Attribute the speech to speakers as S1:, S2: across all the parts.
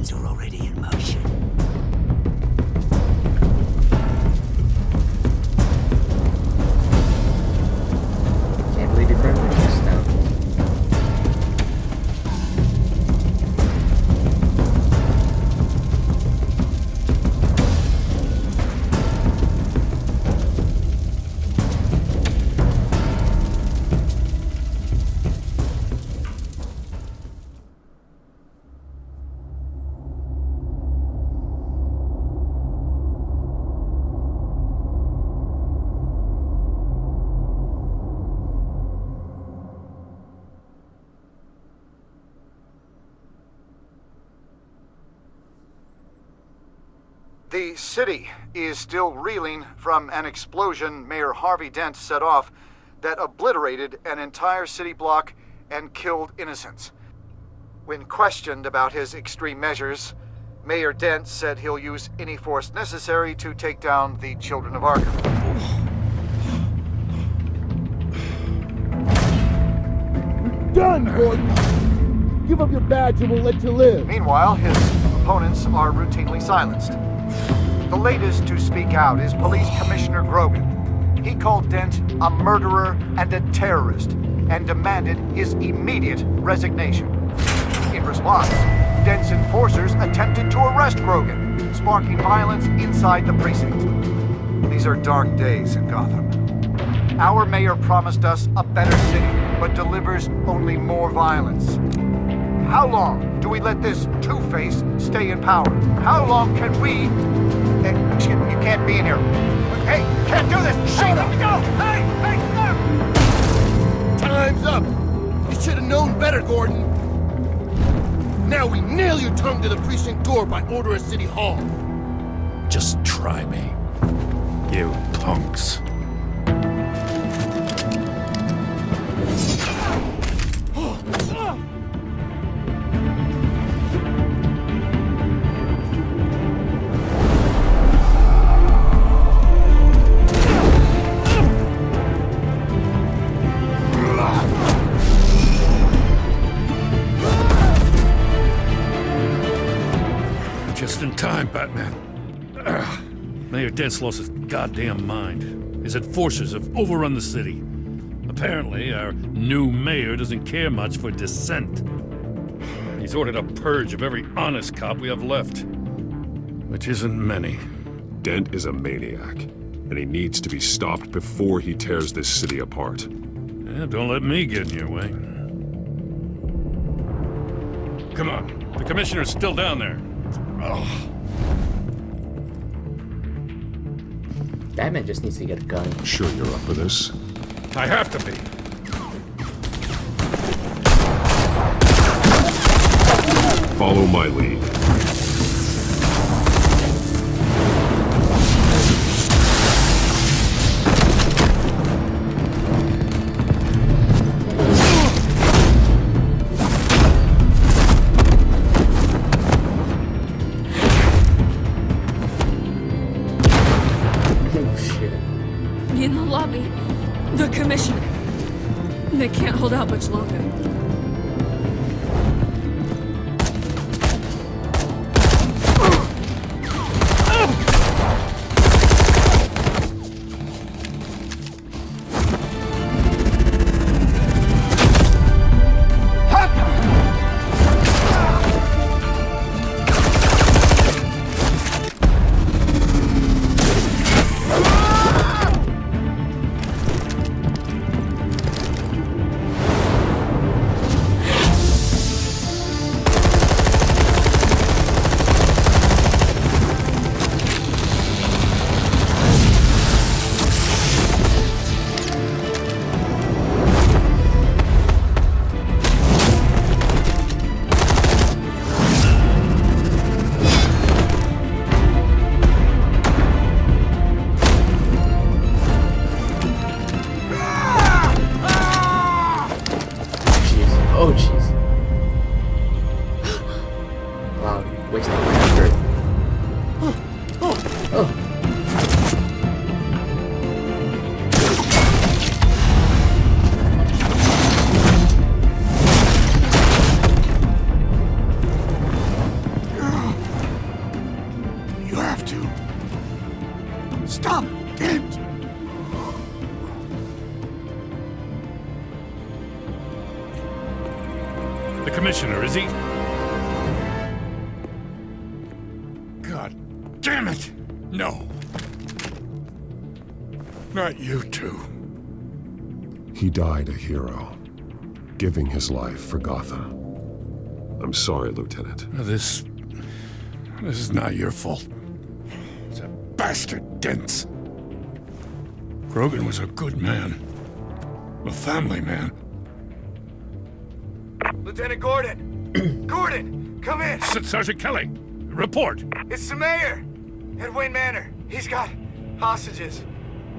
S1: plans are already in motion.
S2: Can't believe you burned this down.
S3: The city is still reeling from an explosion Mayor Harvey Dent set off that obliterated an entire city block and killed innocents. When questioned about his extreme measures, Mayor Dent said he'll use any force necessary to take down the Children of Arkham.
S4: Done, Gordon! Give up your badge and we'll let you live.
S3: Meanwhile, his opponents are routinely silenced. The latest to speak out is Police Commissioner Grogan. He called Dent a murderer and a terrorist and demanded his immediate resignation. In response, Dent's enforcers attempted to arrest Grogan, sparking violence inside the precinct. These are dark days in Gotham. Our mayor promised us a better city, but delivers only more violence. How long do we let this two-face stay in power? How long can we... Excuse me, you can't be in here. Hey, can't do this! Shoot him! Go! Hey! Hey!
S4: Time's up! You should have known better, Gordon. Now we nail your tongue to the precinct door by order of City Hall.
S5: Just try me, you punks. Just in time, Batman. Mayor Dent's lost his goddamn mind. His enforcers have overrun the city. Apparently, our new mayor doesn't care much for dissent. He's ordered a purge of every honest cop we have left. Which isn't many.
S6: Dent is a maniac, and he needs to be stopped before he tears this city apart.
S5: Yeah, don't let me get in your way. Come on, the commissioner's still down there.
S2: Batman just needs to get a gun.
S6: Sure you're up for this?
S5: I have to be.
S6: Follow my lead.
S7: In the lobby, the commissioner. They can't hold out much longer.
S2: Oh, jeez. Wow, wasting my effort. Oh.
S4: Stop! Dent!
S5: The commissioner, is he? God damn it! No. Not you two.
S6: He died a hero, giving his life for Gotham. I'm sorry, Lieutenant.
S5: This is not your fault. It's a bastard Dent. Grogan was a good man. A family man.
S1: Lieutenant Gordon! Gordon, come in!
S5: Sergeant Kelly, report.
S1: It's the mayor! At Wayne Manor. He's got hostages.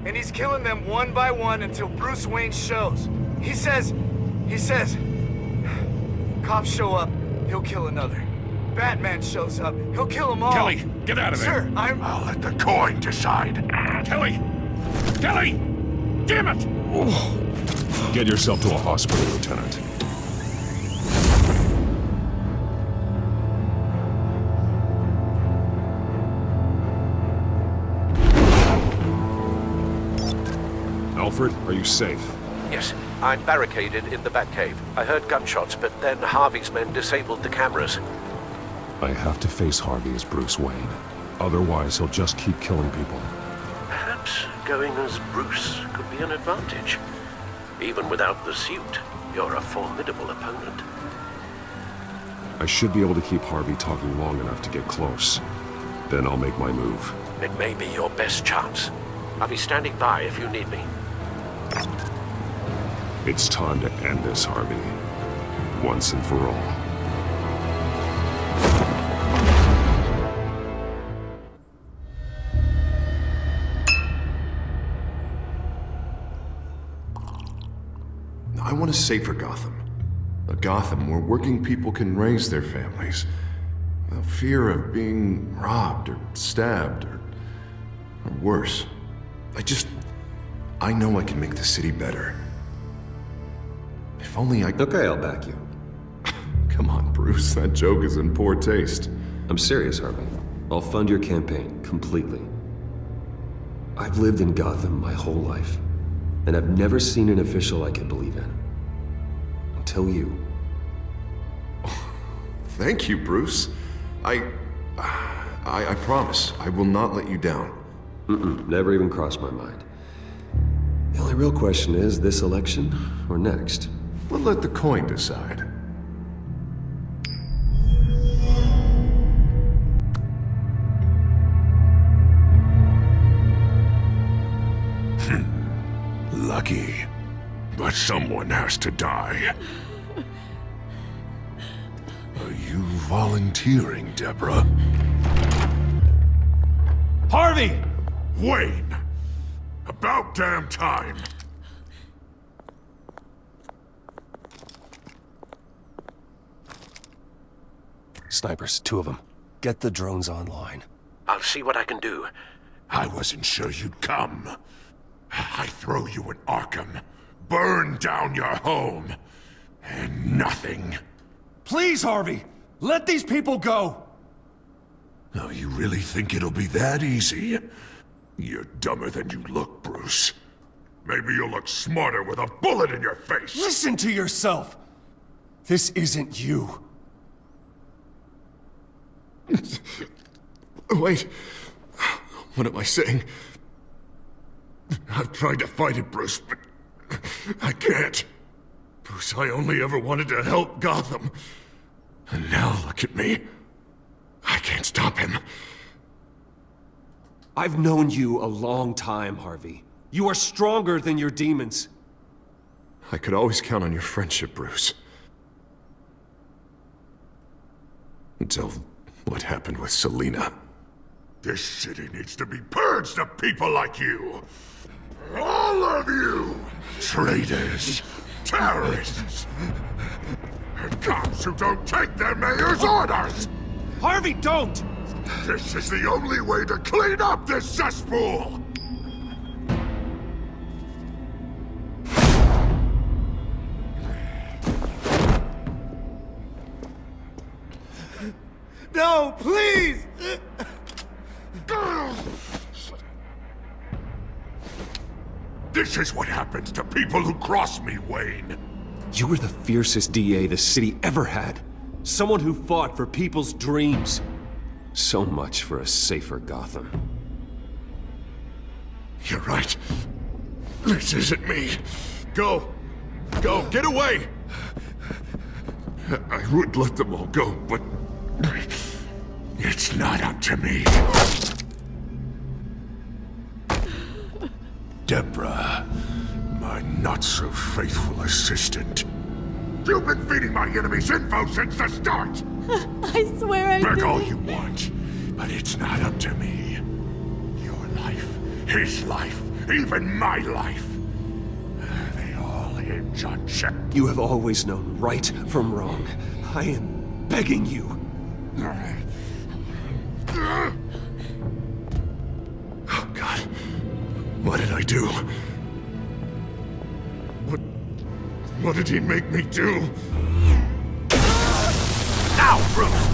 S1: And he's killing them one by one until Bruce Wayne shows. He says, cops show up, he'll kill another. Batman shows up, he'll kill them all.
S5: Kelly, get out of there.
S1: Sir,
S4: I'll let the coin decide.
S5: Kelly! Kelly! Damn it!
S6: Get yourself to a hospital, Lieutenant. Alfred, are you safe?
S8: Yes, I'm barricaded in the Batcave. I heard gunshots, but then Harvey's men disabled the cameras.
S6: I have to face Harvey as Bruce Wayne. Otherwise, he'll just keep killing people.
S8: Perhaps going as Bruce could be an advantage. Even without the suit, you're a formidable opponent.
S6: I should be able to keep Harvey talking long enough to get close. Then I'll make my move.
S8: It may be your best chance. I'll be standing by if you need me.
S6: It's time to end this, Harvey. Once and for all.
S9: I want a safer Gotham. A Gotham where working people can raise their families without fear of being robbed or stabbed or worse. I know I can make the city better. If only I...
S10: Okay, I'll back you.
S9: Come on, Bruce, that joke is in poor taste.
S10: I'm serious, Harvey. I'll fund your campaign, completely. I've lived in Gotham my whole life, and I've never seen an official I can believe in. Until you.
S9: Thank you, Bruce. I promise, I will not let you down.
S10: Never even crossed my mind. The only real question is, this election or next?
S9: We'll let the coin decide.
S4: Lucky. But someone has to die. Are you volunteering, Deborah?
S5: Harvey!
S4: Wayne! About damn time!
S10: Snipers, 2 of them. Get the drones online.
S8: I'll see what I can do.
S4: I wasn't sure you'd come. I throw you in Arkham, burn down your home, and nothing.
S11: Please, Harvey! Let these people go!
S4: Oh, you really think it'll be that easy? You're dumber than you look, Bruce. Maybe you'll look smarter with a bullet in your face.
S11: Listen to yourself! This isn't you.
S9: Wait. What am I saying?
S4: I've tried to fight it, Bruce, but I can't. Bruce, I only ever wanted to help Gotham. And now look at me. I can't stop him.
S11: I've known you a long time, Harvey. You are stronger than your demons.
S9: I could always count on your friendship, Bruce. Until what happened with Selina.
S4: This city needs to be purged of people like you. All of you! Traitors, terrorists, and cops who don't take their mayor's orders!
S11: Harvey, don't!
S4: This is the only way to clean up this cesspool!
S1: No, please!
S4: This is what happens to people who cross me, Wayne.
S11: You were the fiercest DA the city ever had. Someone who fought for people's dreams. So much for a safer Gotham.
S4: You're right. This isn't me. Go. Go, get away! I would let them all go, but... it's not up to me. Deborah, my not-so-faithful assistant. You've been feeding my enemies info since the start!
S12: I swear I
S4: Beg
S12: didn't.
S4: all you want, but it's not up to me. Your life, his life, even my life. They all hinge on check.
S11: You have always known right from wrong. I am begging you.
S4: Oh, God. What did I do? What did he make me do? Now, Bruce!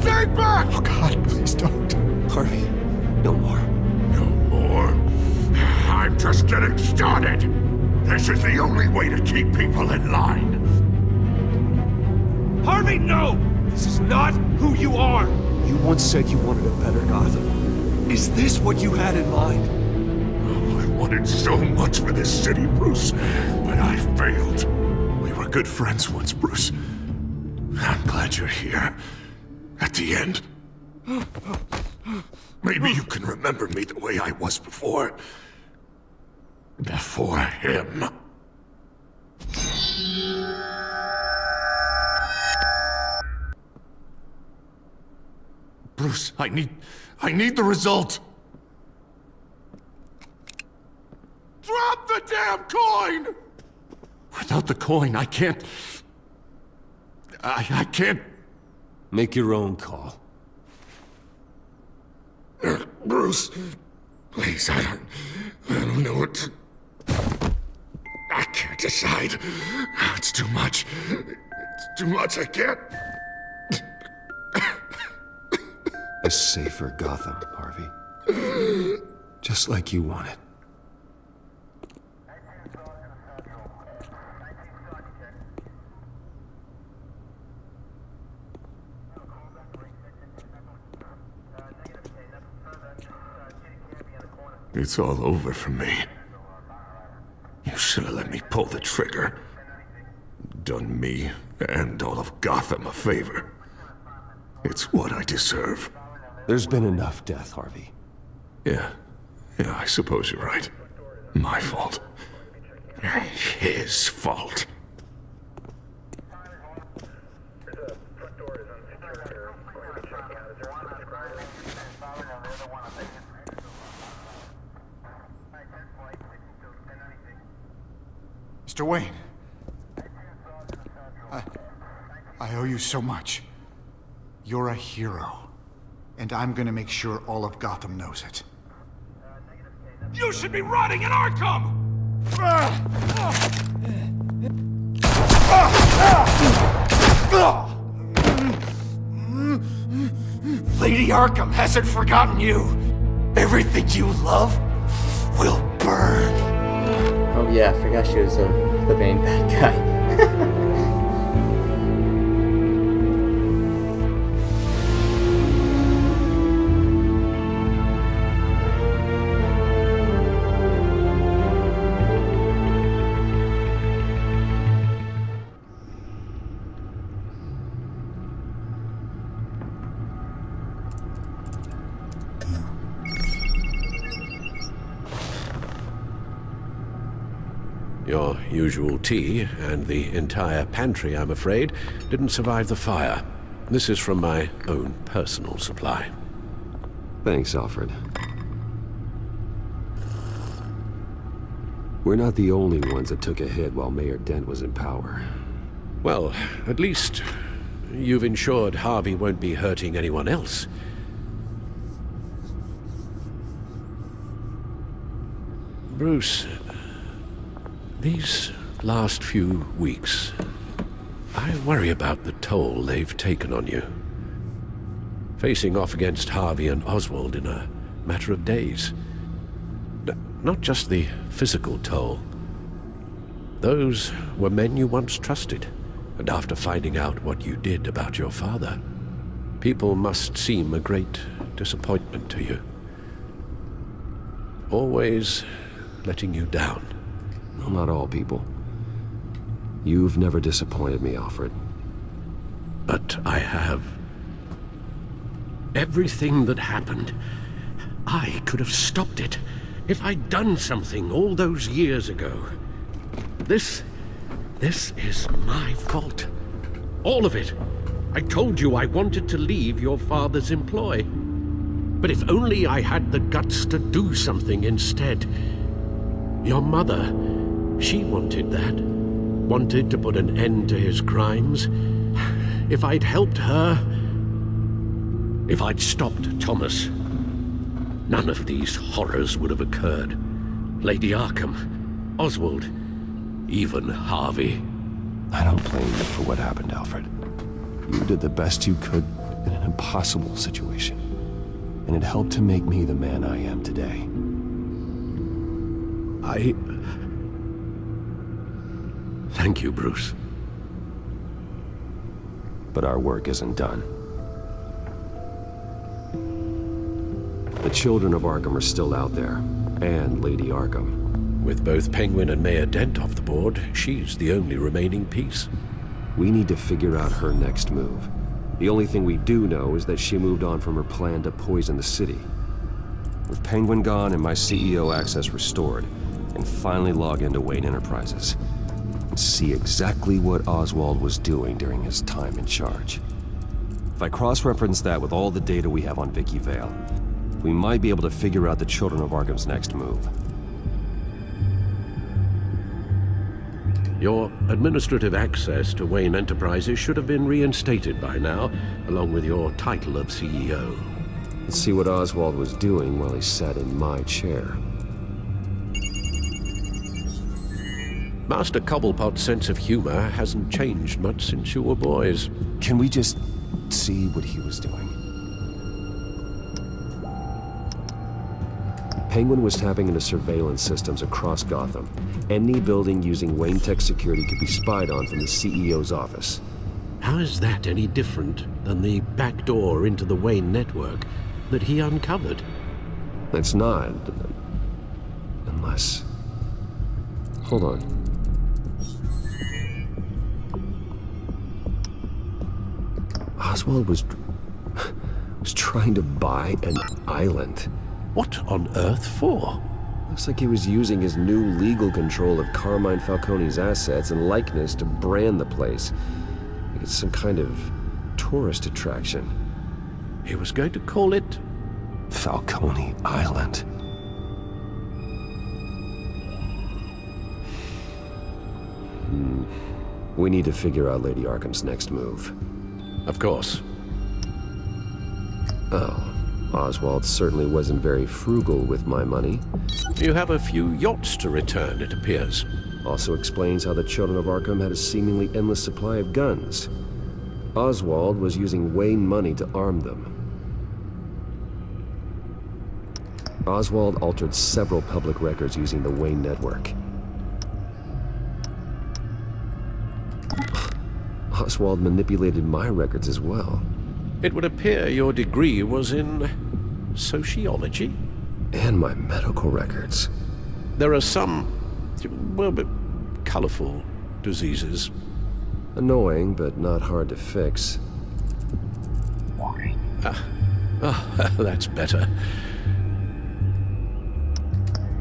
S4: Stay back!
S3: Oh, God, please don't.
S11: Harvey, no more.
S4: No more? I'm just getting started. This is the only way to keep people in line.
S11: Harvey, no! This is not who you are! You once said you wanted a better Gotham. Is this what you had in mind?
S4: Oh, I wanted so much for this city, Bruce, but I failed. We were good friends once, Bruce. I'm glad you're here. At the end. Maybe you can remember me the way I was before. Before him. Bruce, I need the result. Drop the damn coin! Without the coin, I can't... I can't...
S11: Make your own call.
S4: Bruce, please, I don't know what to... I can't decide. It's too much. It's too much, I can't...
S11: A safer Gotham, Harvey. Just like you wanted.
S4: It's all over for me. You should have let me pull the trigger. Done me and all of Gotham a favor. It's what I deserve.
S11: There's been enough death, Harvey.
S4: Yeah, I suppose you're right. My fault. His fault.
S3: Mr. Wayne. I owe you so much. You're a hero. And I'm gonna make sure all of Gotham knows it.
S11: You should be rotting in Arkham!
S3: Lady Arkham hasn't forgotten you. Everything you love will burn.
S2: Oh yeah, I forgot she was the main bad guy.
S8: Your usual tea and the entire pantry, I'm afraid, didn't survive the fire. This is from my own personal supply.
S10: Thanks, Alfred. We're not the only ones that took a hit while Mayor Dent was in power.
S8: Well, at least you've ensured Harvey won't be hurting anyone else. Bruce, these last few weeks, I worry about the toll they've taken on you. Facing off against Harvey and Oswald in a matter of days. Not just the physical toll. Those were men you once trusted, and after finding out what you did about your father, people must seem a great disappointment to you. Always letting you down.
S11: Well, not all people. You've never disappointed me, Alfred.
S8: But I have. Everything that happened, I could have stopped it if I'd done something all those years ago. This is my fault. All of it. I told you I wanted to leave your father's employ. But if only I had the guts to do something instead. Your mother, she wanted that. Wanted to put an end to his crimes. If I'd helped her, if I'd stopped Thomas, none of these horrors would have occurred. Lady Arkham, Oswald, even Harvey.
S11: I don't blame you for what happened, Alfred. You did the best you could in an impossible situation. And it helped to make me the man I am today.
S8: Thank you, Bruce.
S11: But our work isn't done. The children of Arkham are still out there, and Lady Arkham.
S8: With both Penguin and Mayor Dent off the board, she's the only remaining piece.
S11: We need to figure out her next move. The only thing we do know is that she moved on from her plan to poison the city. With Penguin gone and my CEO access restored, and finally log into Wayne Enterprises and see exactly what Oswald was doing during his time in charge. If I cross-reference that with all the data we have on Vicky Vale, we might be able to figure out the Children of Arkham's next move.
S8: Your administrative access to Wayne Enterprises should have been reinstated by now, along with your title of CEO.
S11: Let's see what Oswald was doing while he sat in my chair.
S8: Master Cobblepot's sense of humor hasn't changed much since you were boys.
S11: Can we just see what he was doing? Penguin was tapping into surveillance systems across Gotham. Any building using Wayne Tech security could be spied on from the CEO's office.
S8: How is that any different than the back door into the Wayne network that he uncovered?
S11: It's not. Unless... Hold on. Oswald was trying to buy an island.
S8: What on earth for?
S11: Looks like he was using his new legal control of Carmine Falcone's assets and likeness to brand the place. Like it's some kind of tourist attraction.
S8: He was going to call it...
S11: Falcone Island. We need to figure out Lady Arkham's next move.
S8: Of course.
S11: Oh. Oswald certainly wasn't very frugal with my money.
S8: You have a few yachts to return, it appears.
S11: Also explains how the Children of Arkham had a seemingly endless supply of guns. Oswald was using Wayne money to arm them. Oswald altered several public records using the Wayne network. Oswald manipulated my records as well.
S8: It would appear your degree was in sociology?
S11: And my medical records.
S8: There are some, well, but colorful diseases.
S11: Annoying, but not hard to fix.
S8: That's better.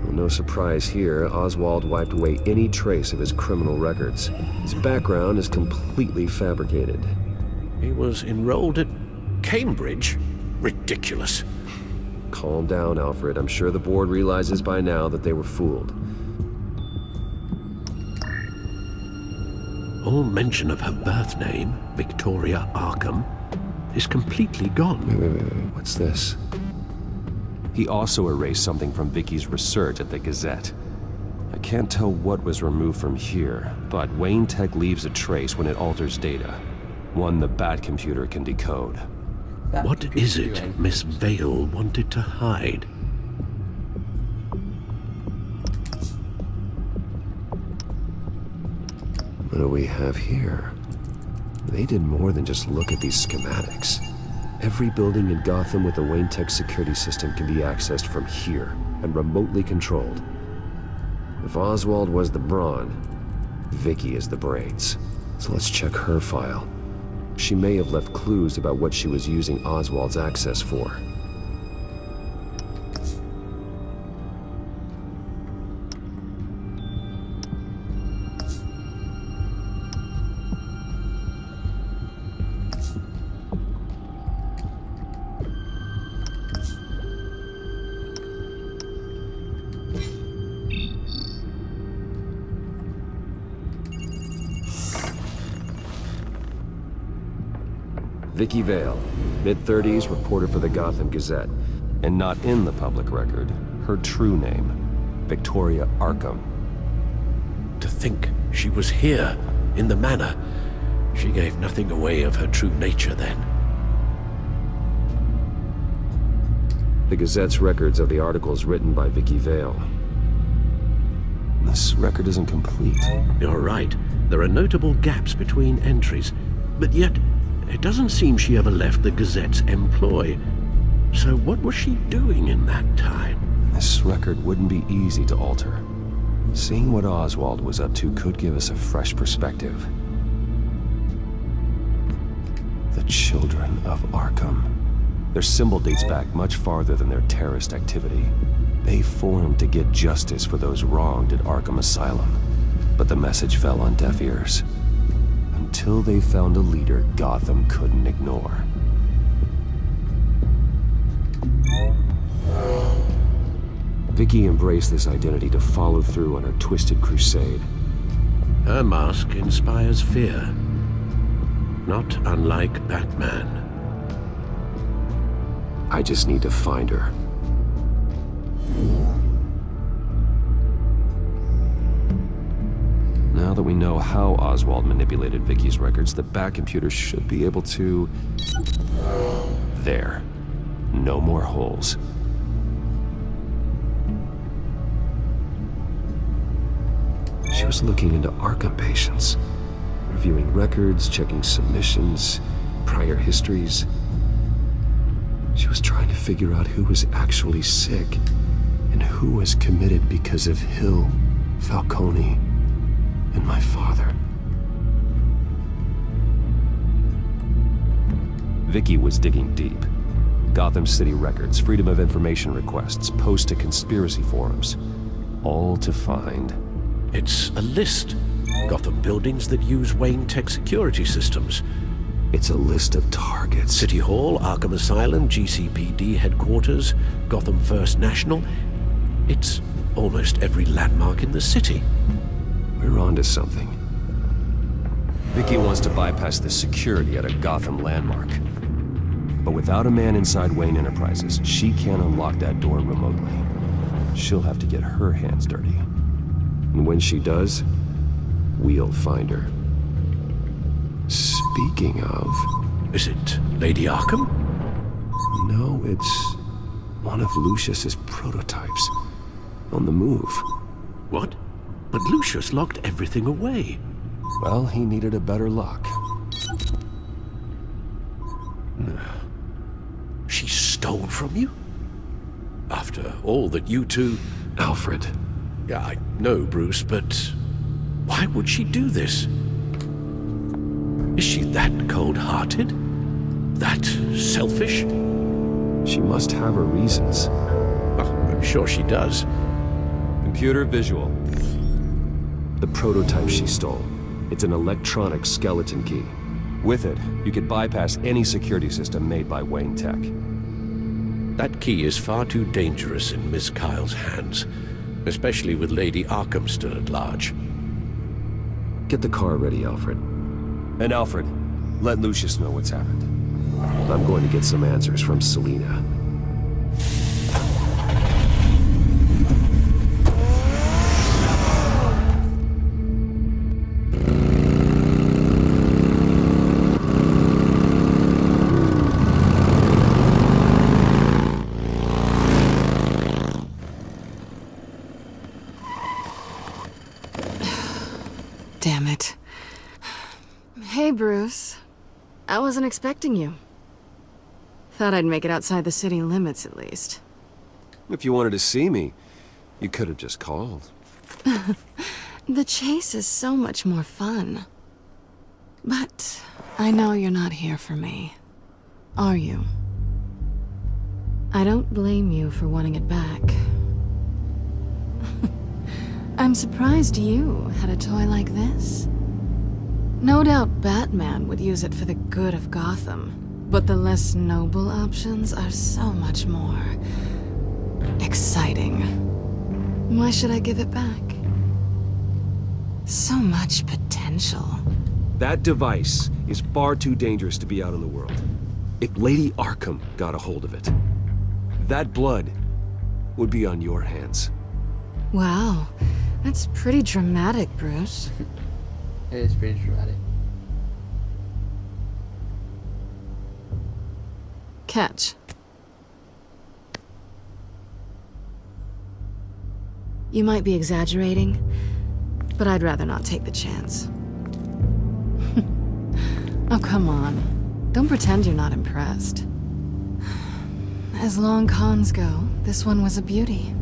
S11: Well, no surprise here, Oswald wiped away any trace of his criminal records. His background is completely fabricated.
S8: He was enrolled at Cambridge? Ridiculous.
S11: Calm down, Alfred. I'm sure the board realizes by now that they were fooled.
S8: All mention of her birth name, Victoria Arkham, is completely gone.
S11: Wait. What's this? He also erased something from Vicky's research at the Gazette. I can't tell what was removed from here, but Wayne Tech leaves a trace when it alters data. One the Bat computer can decode.
S8: What is it Miss Vale wanted to hide?
S11: What do we have here? They did more than just look at these schematics. Every building in Gotham with a Wayne Tech security system can be accessed from here and remotely controlled. If Oswald was the brawn, Vicky is the brains. So let's check her file. She may have left clues about what she was using Oswald's access for. Vicky Vale, mid-30s, reporter for the Gotham Gazette. And not in the public record, her true name, Victoria Arkham.
S8: To think she was here, in the manor. She gave nothing away of her true nature then.
S11: The Gazette's records of the articles written by Vicky Vale. This record isn't complete.
S8: You're right. There are notable gaps between entries. But yet, it doesn't seem she ever left the Gazette's employ. So what was she doing in that time?
S11: This record wouldn't be easy to alter. Seeing what Oswald was up to could give us a fresh perspective. The Children of Arkham. Their symbol dates back much farther than their terrorist activity. They formed to get justice for those wronged at Arkham Asylum. But the message fell on deaf ears. Until they found a leader Gotham couldn't ignore. Vicky embraced this identity to follow through on her twisted crusade.
S8: Her mask inspires fear. Not unlike Batman.
S11: I just need to find her. Now that we know how Oswald manipulated Vicky's records, the Bat computer should be able to... There. No more holes. She was looking into Arkham patients, reviewing records, checking submissions, prior histories. She was trying to figure out who was actually sick and who was committed because of Hill, Falcone, and my father. Vicky was digging deep. Gotham City records, Freedom of Information requests, posts to conspiracy forums. All to find...
S8: It's a list. Gotham buildings that use Wayne Tech security systems.
S11: It's a list of targets.
S8: City Hall, Arkham Asylum, GCPD headquarters, Gotham First National. It's almost every landmark in the city.
S11: We're onto something. Vicky wants to bypass the security at a Gotham landmark. But without a man inside Wayne Enterprises, she can't unlock that door remotely. She'll have to get her hands dirty. And when she does, we'll find her. Speaking of...
S8: Is it Lady Arkham?
S11: No, it's one of Lucius's prototypes. On the move.
S8: What? But Lucius locked everything away.
S11: Well, he needed a better lock.
S8: She stole from you? After all that you two...
S11: Alfred.
S8: Yeah, I know, Bruce, but why would she do this? Is she that cold-hearted? That selfish?
S11: She must have her reasons.
S8: Oh, I'm sure she does.
S11: Computer visual. The prototype she stole. It's an electronic skeleton key. With it, you could bypass any security system made by Wayne Tech.
S8: That key is far too dangerous in Miss Kyle's hands, especially with Lady Arkham still at large.
S11: Get the car ready, Alfred. And Alfred, let Lucius know what's happened. I'm going to get some answers from Selina.
S13: Damn it. Bruce. I wasn't expecting you. Thought I'd make it outside the city limits, at least.
S11: If you wanted to see me, you could have just called.
S13: The chase is so much more fun. But I know you're not here for me. Are you? I don't blame you for wanting it back. I'm surprised you had a toy like this. No doubt Batman would use it for the good of Gotham, but the less noble options are so much more exciting. Why should I give it back? So much potential.
S11: That device is far too dangerous to be out in the world. If Lady Arkham got a hold of it, that blood would be on your hands.
S13: Wow, that's pretty dramatic, Bruce.
S2: It is pretty dramatic.
S13: Catch. You might be exaggerating, but I'd rather not take the chance. Oh, come on. Don't pretend you're not impressed. As long cons go, this one was a beauty.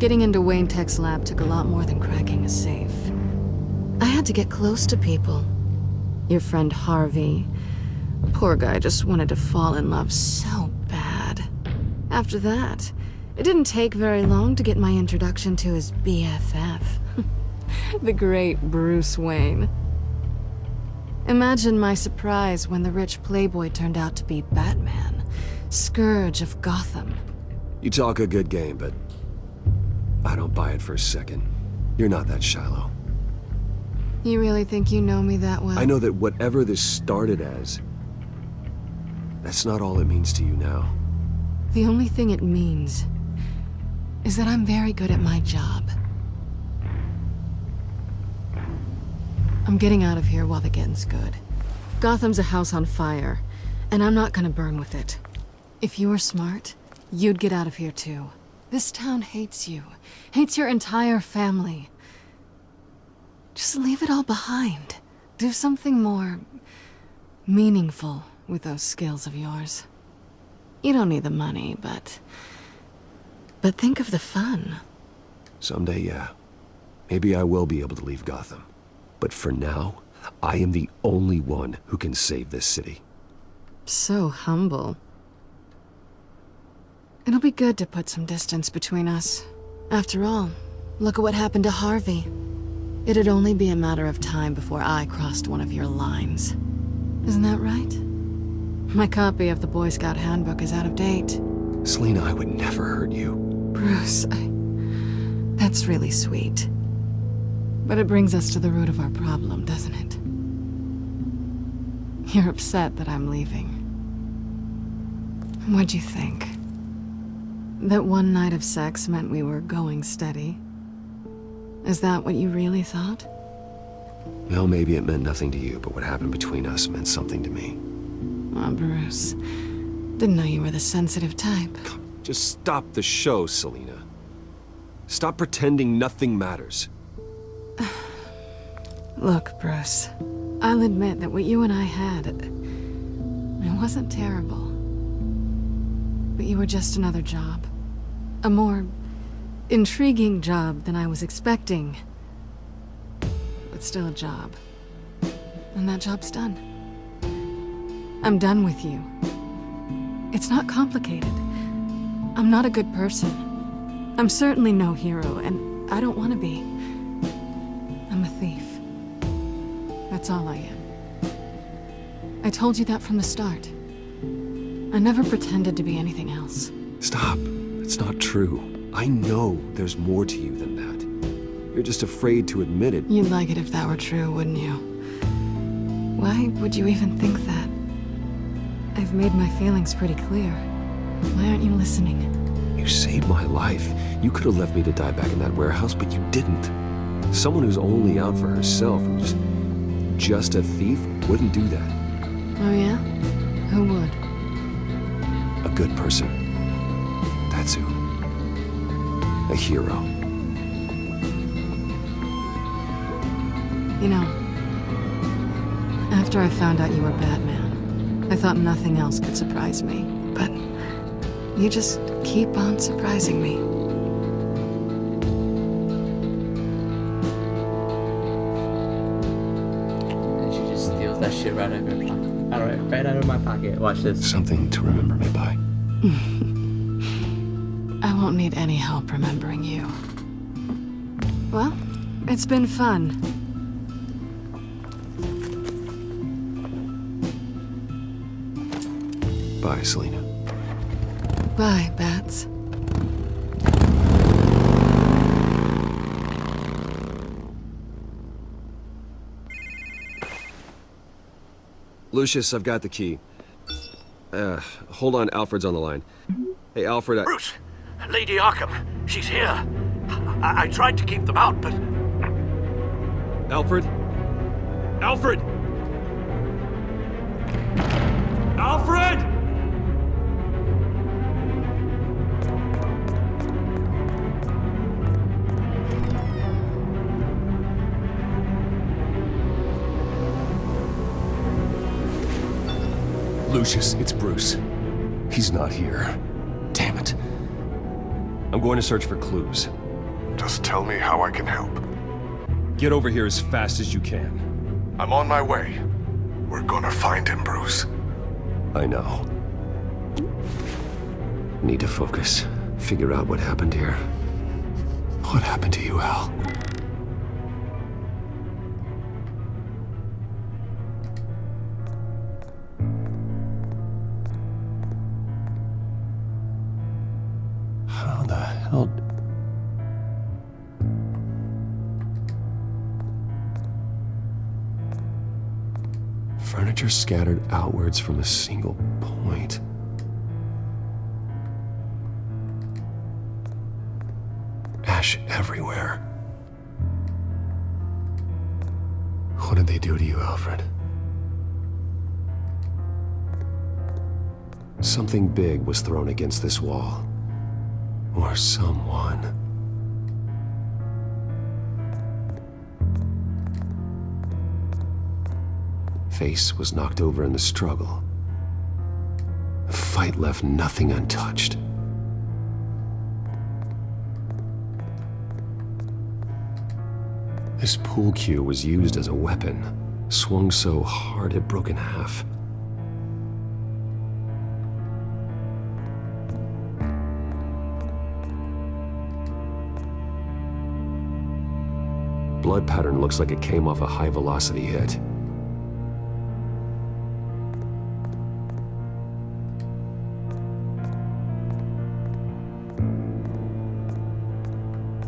S13: Getting into Wayne Tech's lab took a lot more than cracking a safe. I had to get close to people. Your friend Harvey. Poor guy just wanted to fall in love so bad. After that, it didn't take very long to get my introduction to his BFF. The great Bruce Wayne. Imagine my surprise when the rich playboy turned out to be Batman, Scourge of Gotham.
S11: You talk a good game, but I don't buy it for a second. You're not that shallow.
S13: You really think you know me that well?
S11: I know that whatever this started as, that's not all it means to you now.
S13: The only thing it means is that I'm very good at my job. I'm getting out of here while the getting's good. Gotham's a house on fire, and I'm not gonna burn with it. If you were smart, you'd get out of here too. This town hates you, hates your entire family. Just leave it all behind. Do something more meaningful with those skills of yours. You don't need the money, but think of the fun.
S11: Someday, yeah. Maybe I will be able to leave Gotham. But for now, I am the only one who can save this city.
S13: So humble. It'll be good to put some distance between us. After all, look at what happened to Harvey. It'd only be a matter of time before I crossed one of your lines. Isn't that right? My copy of the Boy Scout Handbook is out of date.
S11: Selina, I would never hurt you.
S13: Bruce, that's really sweet. But it brings us to the root of our problem, doesn't it? You're upset that I'm leaving. What'd you think? That one night of sex meant we were going steady? Is that what you really thought?
S11: Well, maybe it meant nothing to you, but what happened between us meant something to me.
S13: Oh, Bruce. Didn't know you were the sensitive type.
S11: Just stop the show, Selina. Stop pretending nothing matters.
S13: Look, Bruce. I'll admit that what you and I had, it wasn't terrible. But you were just another job. A more intriguing job than I was expecting. But still a job. And that job's done. I'm done with you. It's not complicated. I'm not a good person. I'm certainly no hero, and I don't want to be. I'm a thief. That's all I am. I told you that from the start. I never pretended to be anything else.
S11: Stop. It's not true. I know there's more to you than that. You're just afraid to admit it.
S13: You'd like it if that were true, wouldn't you? Why would you even think that? I've made my feelings pretty clear. Why aren't you listening?
S11: You saved my life. You could have left me to die back in that warehouse, but you didn't. Someone who's only out for herself, who's just a thief, wouldn't do that.
S13: Oh yeah? Who would?
S11: A good person. That's who. A hero.
S13: You know, After I found out you were Batman, I thought nothing else could surprise me. But you just keep on surprising me.
S2: And she just steals that shit right out of her pocket. Right out of my pocket. Watch this.
S11: Something to remember me by.
S13: I won't need any help remembering you. Well, it's been fun.
S11: Bye, Selina.
S13: Bye, Bats.
S11: Lucius, I've got the key. Hold on, Alfred's on the line. Hey, Alfred,
S8: Bruce! Lady Arkham, she's here. I tried to keep them out, but...
S11: Alfred? Alfred! Alfred! Lucius, it's Bruce. He's not here. Damn it. I'm going to search for clues.
S4: Just tell me how I can help.
S11: Get over here as fast as you can.
S4: I'm on my way. We're gonna find him, Bruce.
S11: I know. Need to focus. Figure out what happened here. What happened to you, Al? How the hell... Furniture scattered outwards from a single point. Ash everywhere. What did they do to you, Alfred? Something big was thrown against this wall. Or someone. Face was knocked over in the struggle. The fight left nothing untouched. This pool cue was used as a weapon, swung so hard it broke in half. Blood pattern looks like it came off a high-velocity hit.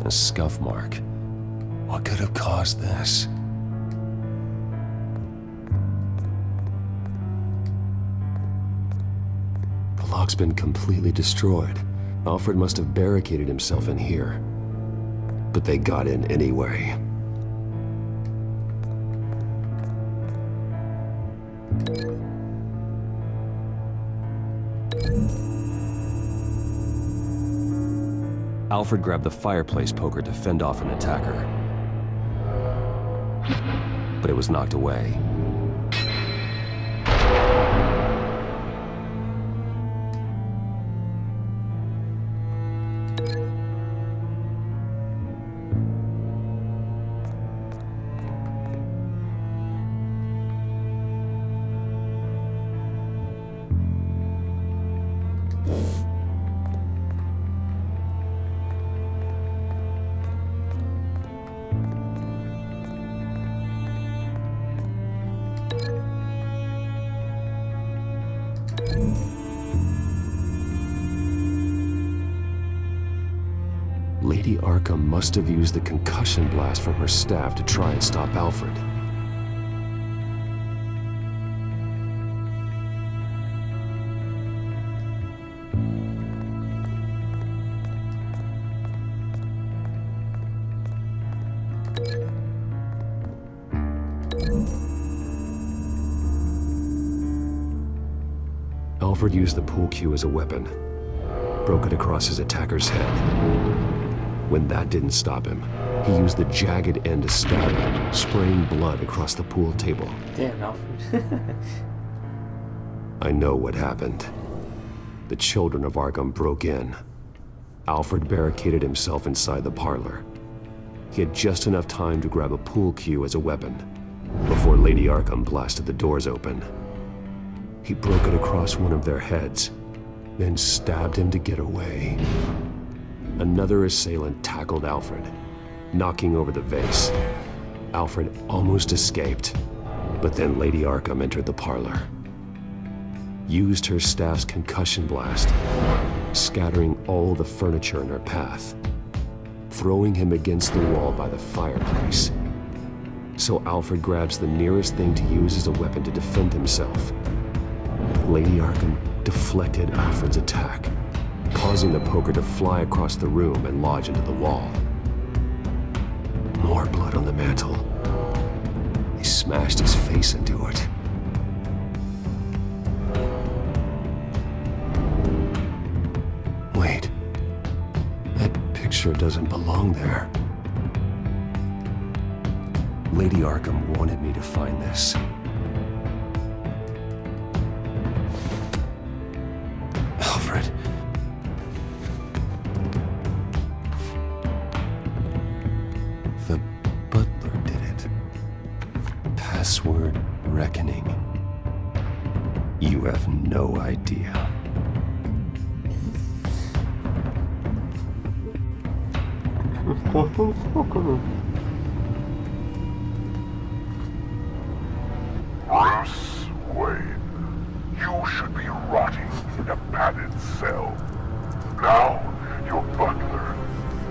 S11: A scuff mark. What could have caused this? The lock's been completely destroyed. Alfred must have barricaded himself in here. But they got in anyway. Alfred grabbed the fireplace poker to fend off an attacker. But it was knocked away. Lady Arkham must have used the concussion blast from her staff to try and stop Alfred. Alfred used the pool cue as a weapon, broke it across his attacker's head. When that didn't stop him, He used the jagged end to stab her, spraying blood across the pool table.
S2: Damn, Alfred.
S11: I know what happened. The children of Arkham broke in. Alfred barricaded himself inside the parlor. He had just enough time to grab a pool cue as a weapon before Lady Arkham blasted the doors open. He broke it across one of their heads, then stabbed him to get away. Another assailant tackled Alfred, knocking over the vase. Alfred almost escaped, but then Lady Arkham entered the parlor. Used her staff's concussion blast, scattering all the furniture in her path, throwing him against the wall by the fireplace. So Alfred grabs the nearest thing to use as a weapon to defend himself. Lady Arkham deflected Alfred's attack, causing the poker to fly across the room and lodge into the wall. More blood on the mantel. He smashed his face into it. Wait. That picture doesn't belong there. Lady Arkham wanted me to find this. Alfred. The butler did it. Password reckoning. You have no idea.
S4: Bruce Wayne, you should be rotting in a padded cell. Now, your butler,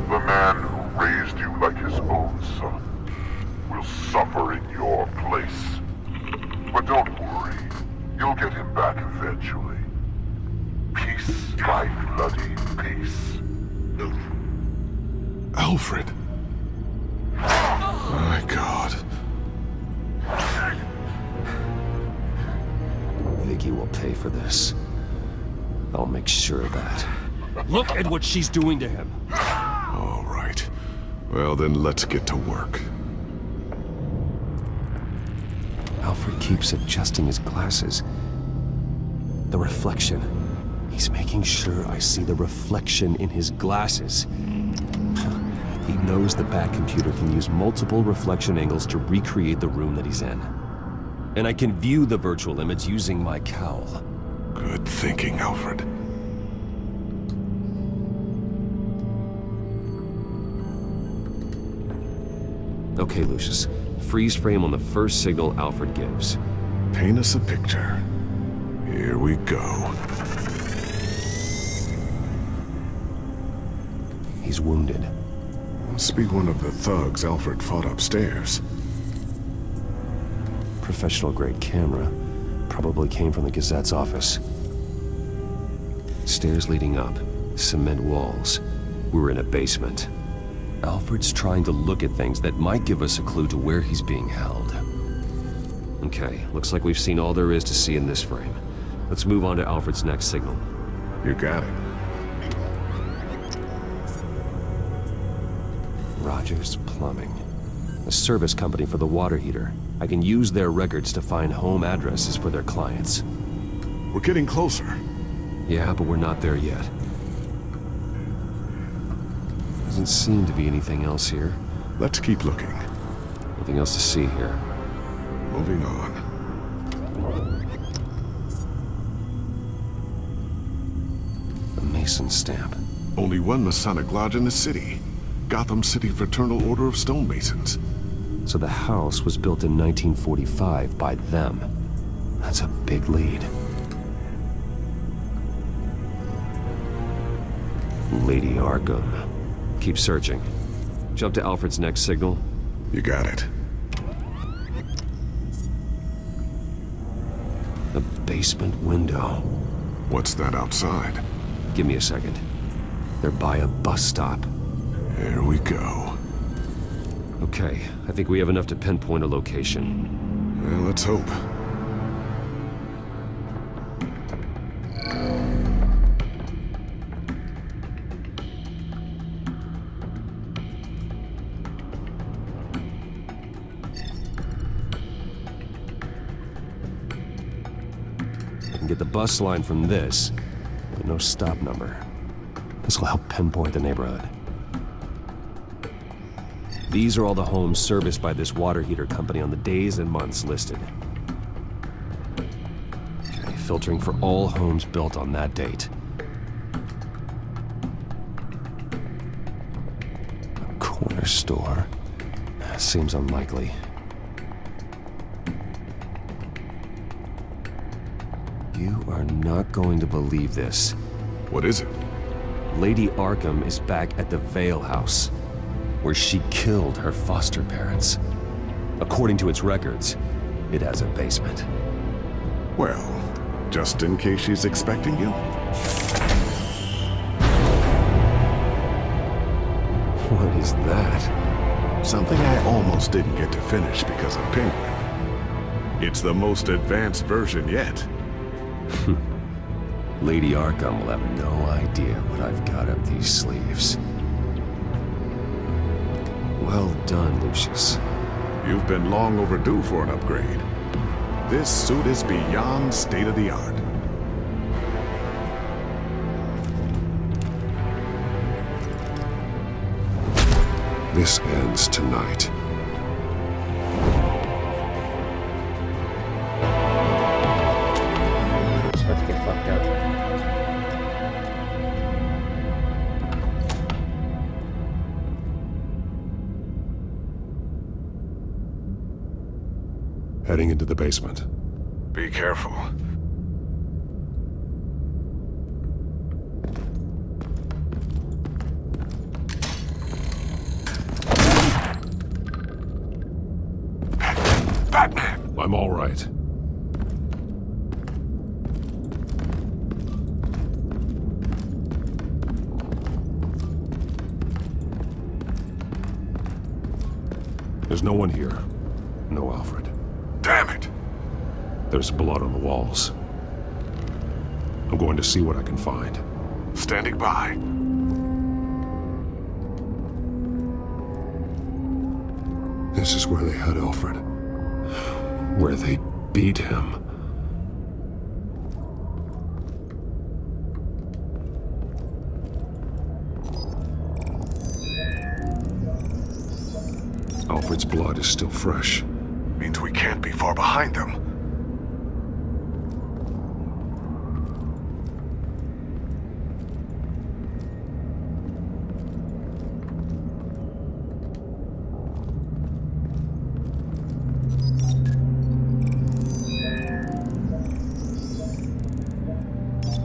S4: the man who raised you like his own son, will suffer in your place. But don't worry, you'll get him back eventually. Piece by bloody piece.
S6: Alfred. My God.
S11: Vicky will pay for this. I'll make sure of that.
S10: Look at what she's doing to him.
S6: All right. Well, then let's get to work.
S11: Alfred keeps adjusting his glasses. The reflection. He's making sure I see the reflection in his glasses. He knows the Batcomputer can use multiple reflection angles to recreate the room that he's in. And I can view the virtual image using my cowl.
S6: Good thinking, Alfred.
S11: Okay, Lucius. Freeze frame on the first signal Alfred gives.
S6: Paint us a picture. Here we go.
S11: He's wounded.
S6: Must be one of the thugs Alfred fought upstairs.
S11: Professional-grade camera. Probably came from the Gazette's office. Stairs leading up. Cement walls. We're in a basement. Alfred's trying to look at things that might give us a clue to where he's being held. Okay, looks like we've seen all there is to see in this frame. Let's move on to Alfred's next signal.
S6: You got it.
S11: Rogers Plumbing. A service company for the water heater. I can use their records to find home addresses for their clients.
S6: We're getting closer.
S11: Yeah, but we're not there yet. Doesn't seem to be anything else here.
S6: Let's keep looking.
S11: Nothing else to see here.
S6: Moving on.
S11: A Mason stamp.
S6: Only one Masonic lodge in the city. Gotham City Fraternal Order of Stonemasons.
S11: So the house was built in 1945 by them. That's a big lead. Lady Arkham. Keep searching. Jump to Alfred's next signal.
S6: You got it.
S11: The basement window.
S6: What's that outside?
S11: Give me a second. They're by a bus stop.
S6: Here we go.
S11: Okay, I think we have enough to pinpoint a location.
S6: Well, let's hope.
S11: I can get the bus line from this, but no stop number. This will help pinpoint the neighborhood. These are all the homes serviced by this water heater company on the days and months listed. Okay, filtering for all homes built on that date. A corner store. Seems unlikely. You are not going to believe this.
S6: What is it?
S11: Lady Arkham is back at the Vale House, where she killed her foster parents. According to its records, it has a basement.
S4: Well, just in case she's expecting you.
S11: What is that?
S4: Something I almost didn't get to finish because of Penguin. It's the most advanced version yet.
S11: Lady Arkham will have no idea what I've got up these sleeves. Well done, Lucius.
S4: You've been long overdue for an upgrade. This suit is beyond state-of-the-art.
S6: This ends tonight.
S2: Just about to get fucked up.
S6: Heading into the basement.
S4: Be careful. Batman!
S6: I'm all right. There's no one here. No Alfred.
S4: Damn it!
S6: There's blood on the walls. I'm going to see what I can find.
S4: Standing by.
S6: This is where they had Alfred. Where they beat him. Alfred's blood is still fresh.
S4: Means we can't be far behind them.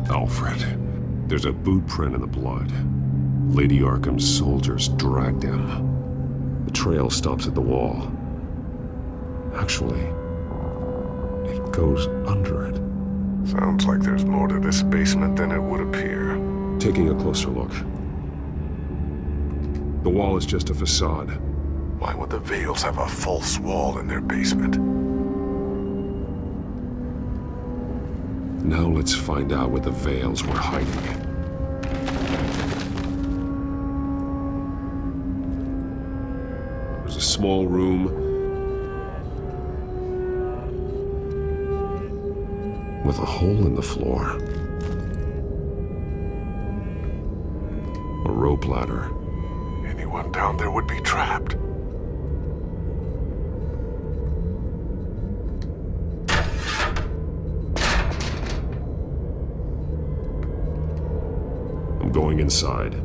S6: Alfred. There's a boot print in the blood. Lady Arkham's soldiers dragged him. The trail stops at the wall. Actually, it goes under it.
S4: Sounds like there's more to this basement than it would appear.
S6: Taking a closer look. The wall is just a facade.
S4: Why would the Vales have a false wall in their basement?
S6: Now let's find out where the Vales were hiding. There's a small room with a hole in the floor. A rope ladder.
S4: Anyone down there would be trapped.
S6: I'm going inside.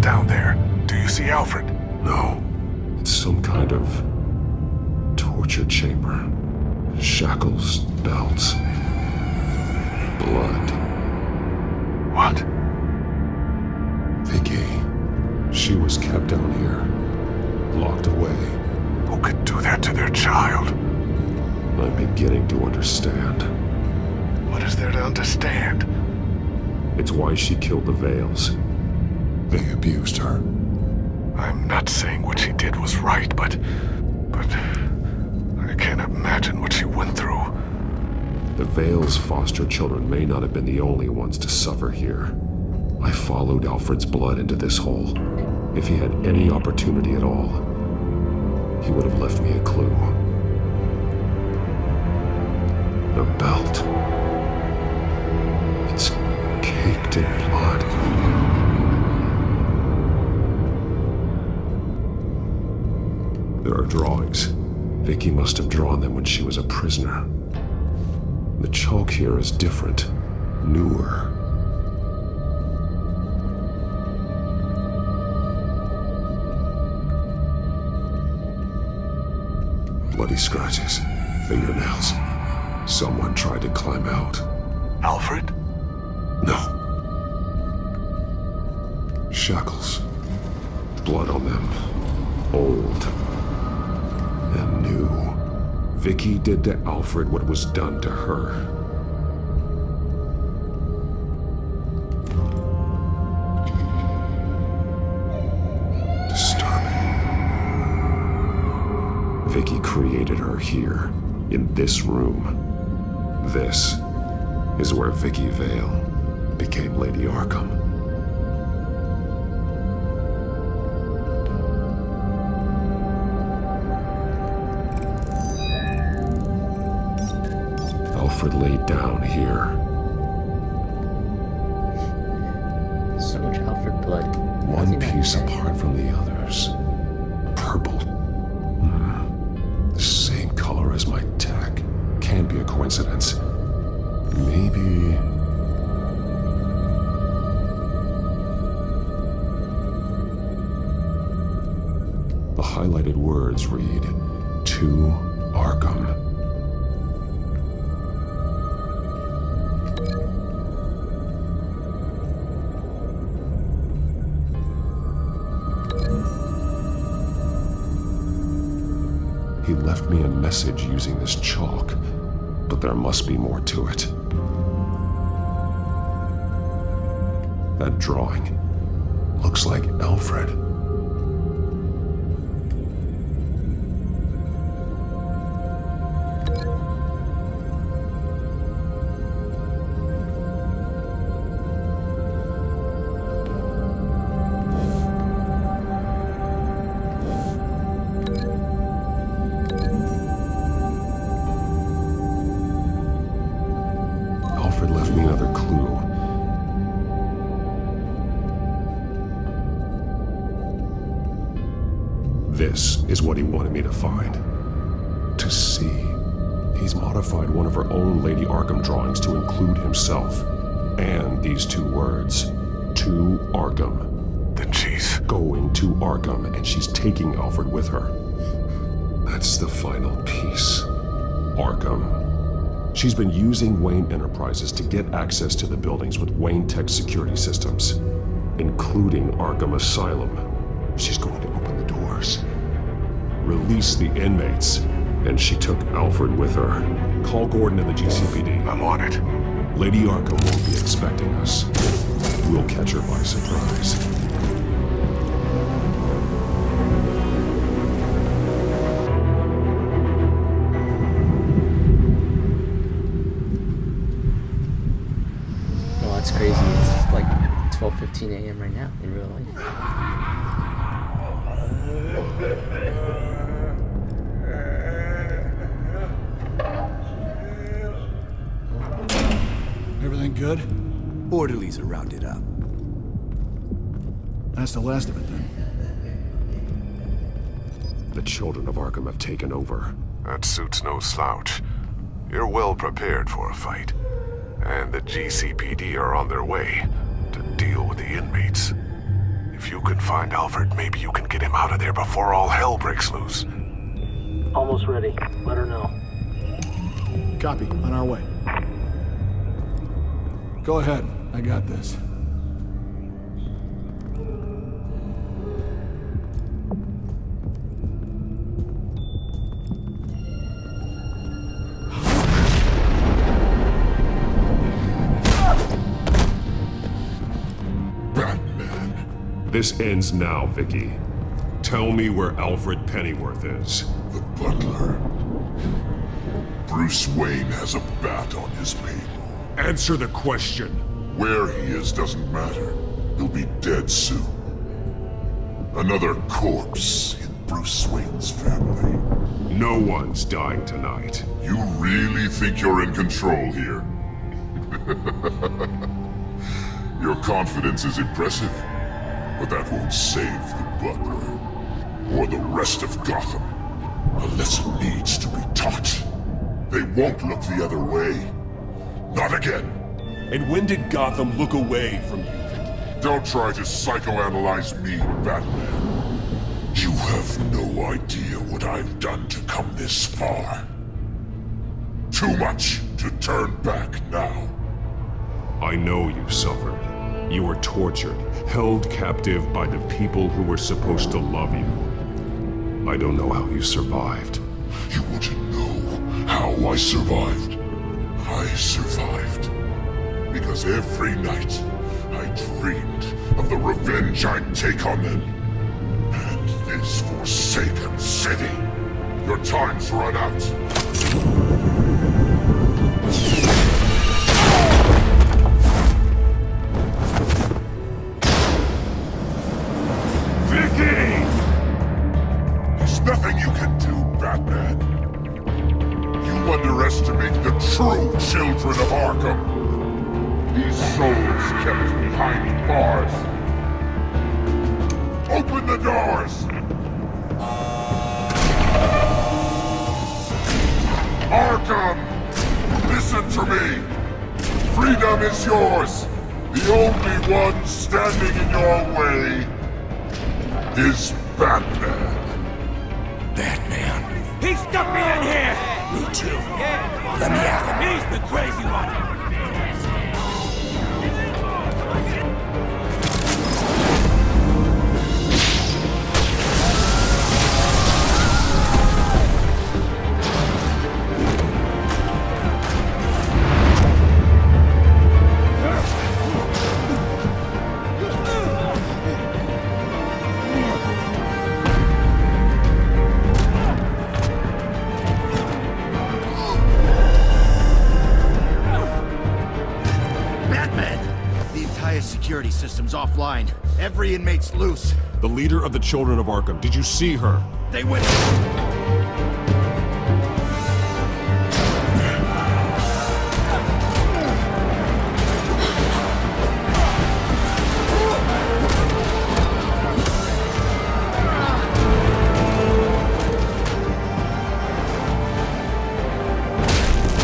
S4: Down there. Do you see Alfred?
S6: No. It's some kind of torture chamber. Shackles, belts, blood.
S4: What?
S6: Vicky. She was kept down here. Locked away.
S4: Who could do that to their child?
S6: I'm beginning to understand.
S4: What is there to understand?
S6: It's why she killed the Vales.
S4: They abused her. I'm not saying what she did was right, but I can't imagine what she went through.
S6: The Vale's foster children may not have been the only ones to suffer here. I followed Alfred's blood into this hole. If he had any opportunity at all, he would have left me a clue. The belt. It's caked in blood. There are drawings. Vicky must have drawn them when she was a prisoner. The chalk here is different, newer. Bloody scratches, fingernails. Someone tried to climb out.
S4: Alfred?
S6: No. Shackles. Blood on them. Old. And new. Vicky did to Alfred what was done to her. Disturbing. Vicky created her here, in this room. This is where Vicky Vale became Lady Arkham. Alfred laid down here.
S2: So much Alfred blood.
S6: One piece apart from the others. Purple. The same color as my tech. Can't be a coincidence. Maybe... The highlighted words read, "To Arkham." He left me a message using this chalk, but there must be more to it. That drawing looks like Alfred. Alfred left me another clue. This is what he wanted me to find. To see. He's modified one of her own Lady Arkham drawings to include himself. And these two words. To Arkham.
S4: Then she's
S6: going to Arkham, and she's taking Alfred with her. That's the final piece. Arkham. She's been using Wayne Enterprises to get access to the buildings with Wayne Tech security systems, including Arkham Asylum. She's going to open the doors, release the inmates, and she took Alfred with her. Call Gordon and the GCPD.
S4: I'm on it.
S6: Lady Arkham won't be expecting us. We'll catch her by surprise.
S2: It's crazy. It's like 12:15 a.m. right now in real life.
S14: Everything good?
S15: Orderlies are rounded up.
S14: That's the last of it then.
S6: The children of Arkham have taken over.
S4: That suit's no slouch. You're well prepared for a fight. And the GCPD are on their way to deal with the inmates. If you can find Alfred, maybe you can get him out of there before all hell breaks loose.
S16: Almost ready. Let her know.
S14: Copy. On our way. Go ahead. I got this.
S6: This ends now, Vicky. Tell me where Alfred Pennyworth is.
S4: The butler. Bruce Wayne has a bat on his payroll.
S6: Answer the question.
S4: Where he is doesn't matter. He'll be dead soon. Another corpse in Bruce Wayne's family.
S6: No one's dying tonight.
S4: You really think you're in control here? Your confidence is impressive, but that won't save the butler. Or the rest of Gotham. A lesson needs to be taught. They won't look the other way. Not again.
S17: And when did Gotham look away from you, Vicky?
S4: Don't try to psychoanalyze me, Batman. You have no idea what I've done to come this far. Too much to turn back now.
S6: I know you suffered. You were tortured, held captive by the people who were supposed to love you. I don't know how you survived.
S4: You want to know how I survived? I survived because every night I dreamed of the revenge I'd take on them. And this forsaken city. Your time's run out. Vicky! There's nothing you can do, Batman. You underestimate the true children of Arkham. These souls kept behind bars. Open the doors! Arkham! Listen to me! Freedom is yours! The only one standing in your way is Batman.
S17: Batman. He stuck me in here! Me too. Yeah. Let me at him. He's the crazy one.
S15: Security system's offline. Every inmate's loose.
S6: The leader of the Children of Arkham, did you see her?
S15: They went...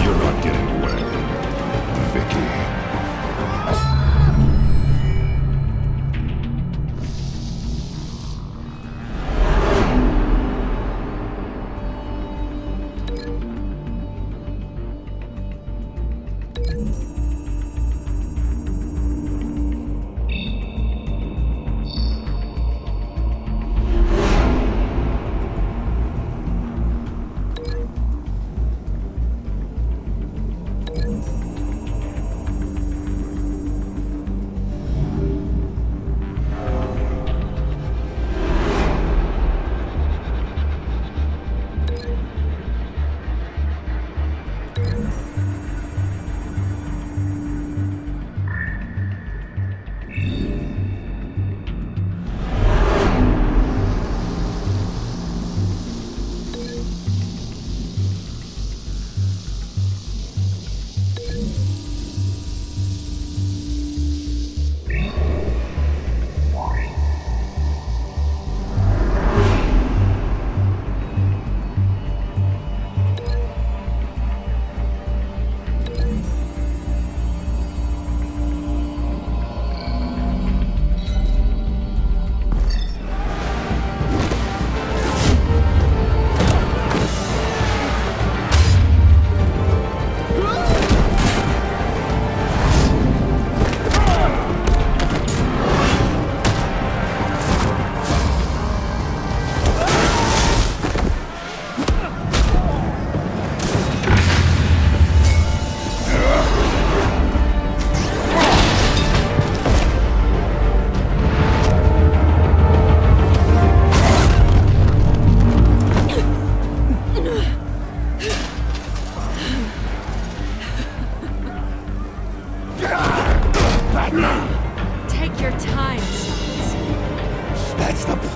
S6: You're not getting away, Vicky.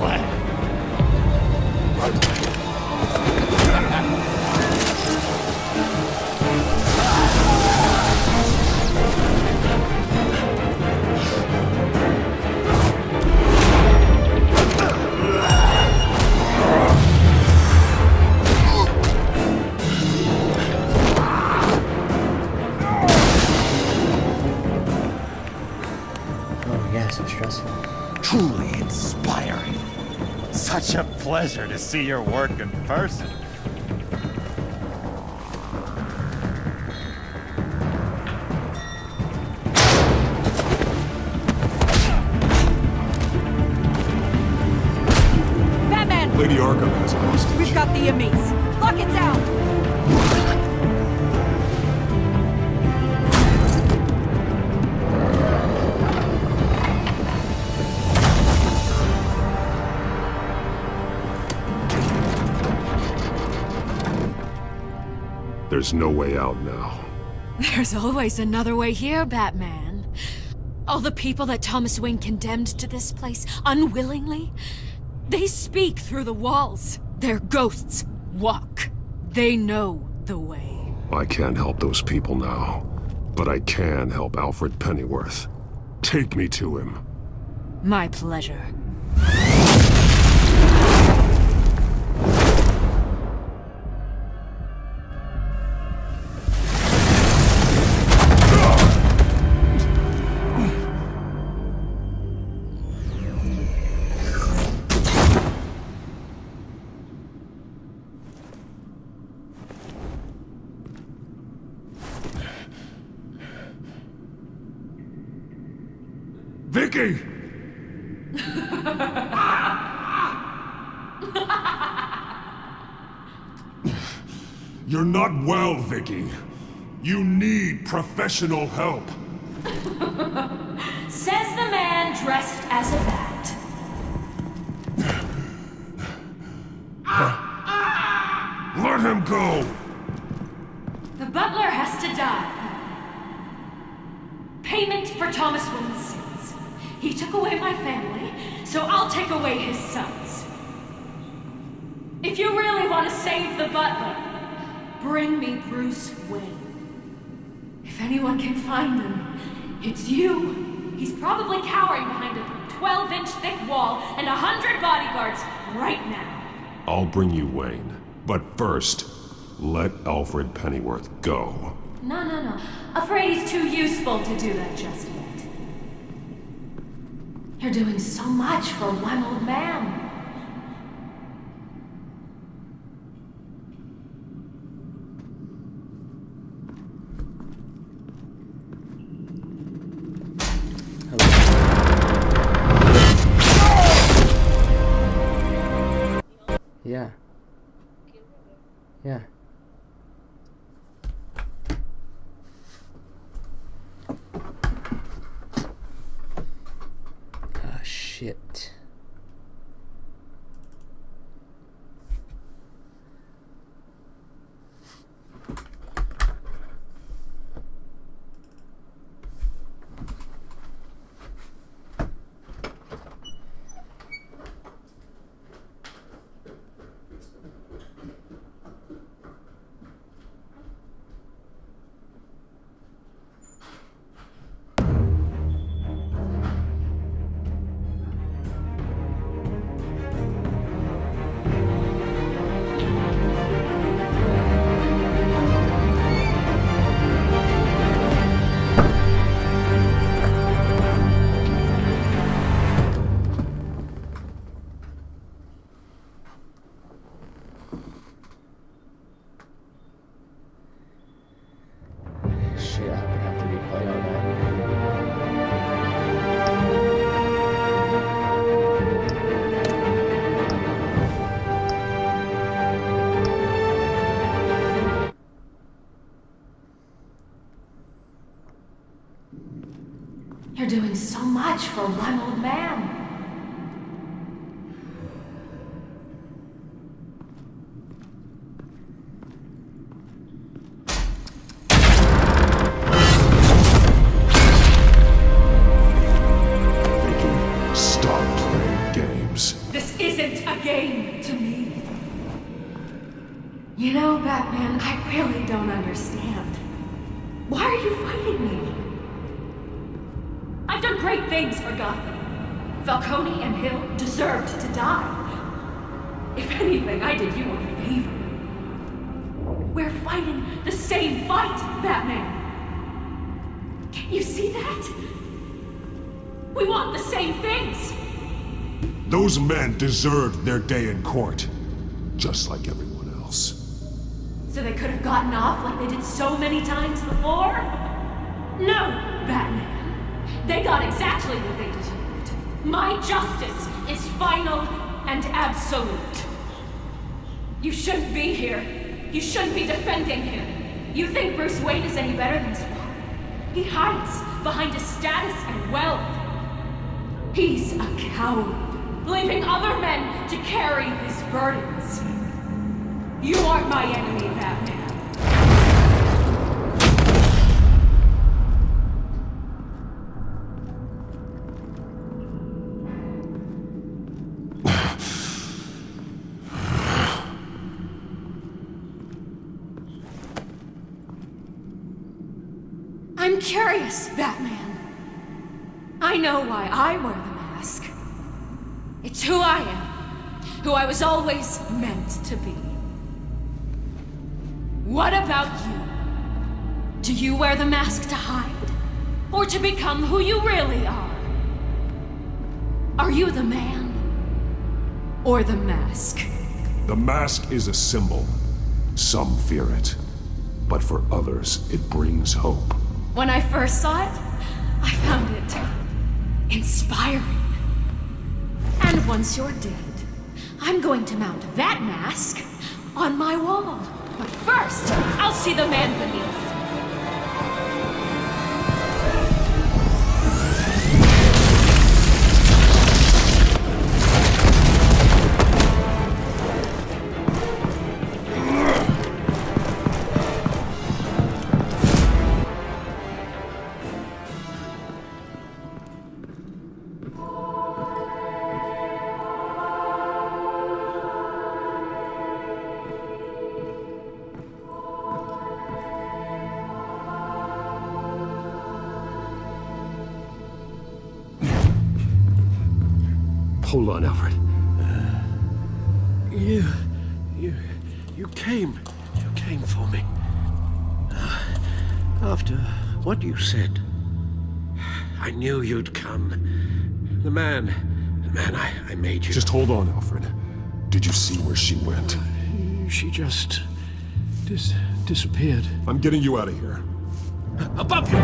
S5: plan.
S2: Oh yeah, so stressful.
S15: Truly inspiring. Such a pleasure to see your work in person.
S7: Batman!
S6: Lady Arkham has a hostage.
S7: We've got the inmates. Lock it down!
S6: There's no way out now.
S7: There's always another way here, Batman. All the people that Thomas Wayne condemned to this place unwillingly, they speak through the walls. Their ghosts walk. They know the way.
S6: I can't help those people now, but I can help Alfred Pennyworth. Take me to him.
S7: My pleasure.
S4: Vicky! You're not well, Vicky. You need professional help.
S7: Says the man dressed as a bat.
S4: Let him go!
S7: The butler has to die. Payment for Thomas Wayne's sins. He took away my family, so I'll take away his sons. If you really want to save the butler, bring me Bruce Wayne. If anyone can find him, it's you. He's probably cowering behind a 12-inch thick wall and 100 bodyguards right now.
S6: I'll bring you Wayne. But first, let Alfred Pennyworth go.
S7: No. Afraid he's too useful to do that just yet. You're doing so much for one old man.
S2: Yeah. Yeah. Ah, shit. Shit, I would have to replay all that.
S7: You're doing so much for one old man.
S6: Vicky, stop playing games.
S7: This game to me. You know, Batman, I really don't understand. Why are you fighting me? I've done great things for Gotham. Falcone and Hill deserved to die. If anything, I did you a favor. We're fighting the same fight, Batman. Can you see that? We want the same things.
S6: Those men deserved their day in court, just like everyone else.
S7: So they could have gotten off like they did so many times before? No, Batman. They got exactly what they deserved. My justice is final and absolute. You shouldn't be here. You shouldn't be defending him. You think Bruce Wayne is any better than his father? He hides behind his status and wealth. He's a coward, leaving other men to carry his burdens. You aren't my enemy, Batman. I'm curious, Batman. I know why I wear the mask. It's who I am, who I was always meant to be. What about you? Do you wear the mask to hide? Or to become who you really are? Are you the man? Or the mask?
S6: The mask is a symbol. Some fear it. But for others, it brings hope.
S7: When I first saw it, I found it inspiring. And once you're dead, I'm going to mount that mask on my wall. But first, I'll see the man beneath.
S6: Hold on, Alfred.
S8: You came for me. After what you said, I knew you'd come. The man I made you.
S6: Just hold on, Alfred. Did you see where she went?
S14: She just disappeared.
S6: I'm getting you out of here.
S8: Above you!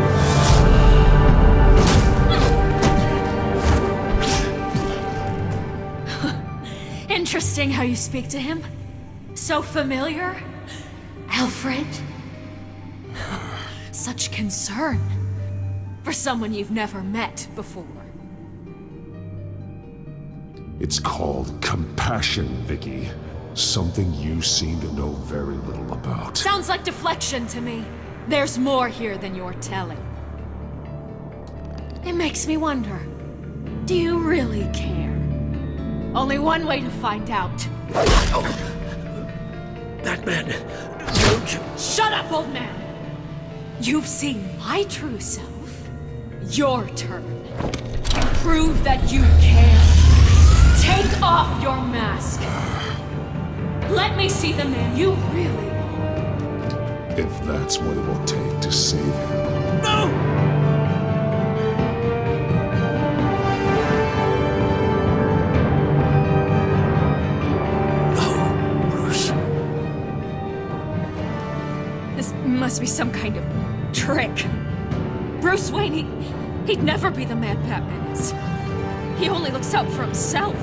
S7: Interesting how you speak to him. So familiar. Alfred. Such concern for someone you've never met before.
S6: It's called compassion, Vicky. Something you seem to know very little about.
S7: Sounds like deflection to me. There's more here than you're telling. It makes me wonder, do you really care? Only one way to find out.
S8: Batman, don't you...
S7: Shut up, old man! You've seen my true self. Your turn. Prove that you care. Take off your mask. Let me see the man you really are.
S6: If that's what it will take to save him.
S8: No!
S7: Must be some kind of trick. Bruce Wayne, he'd never be the man Batman is. He only looks out for himself.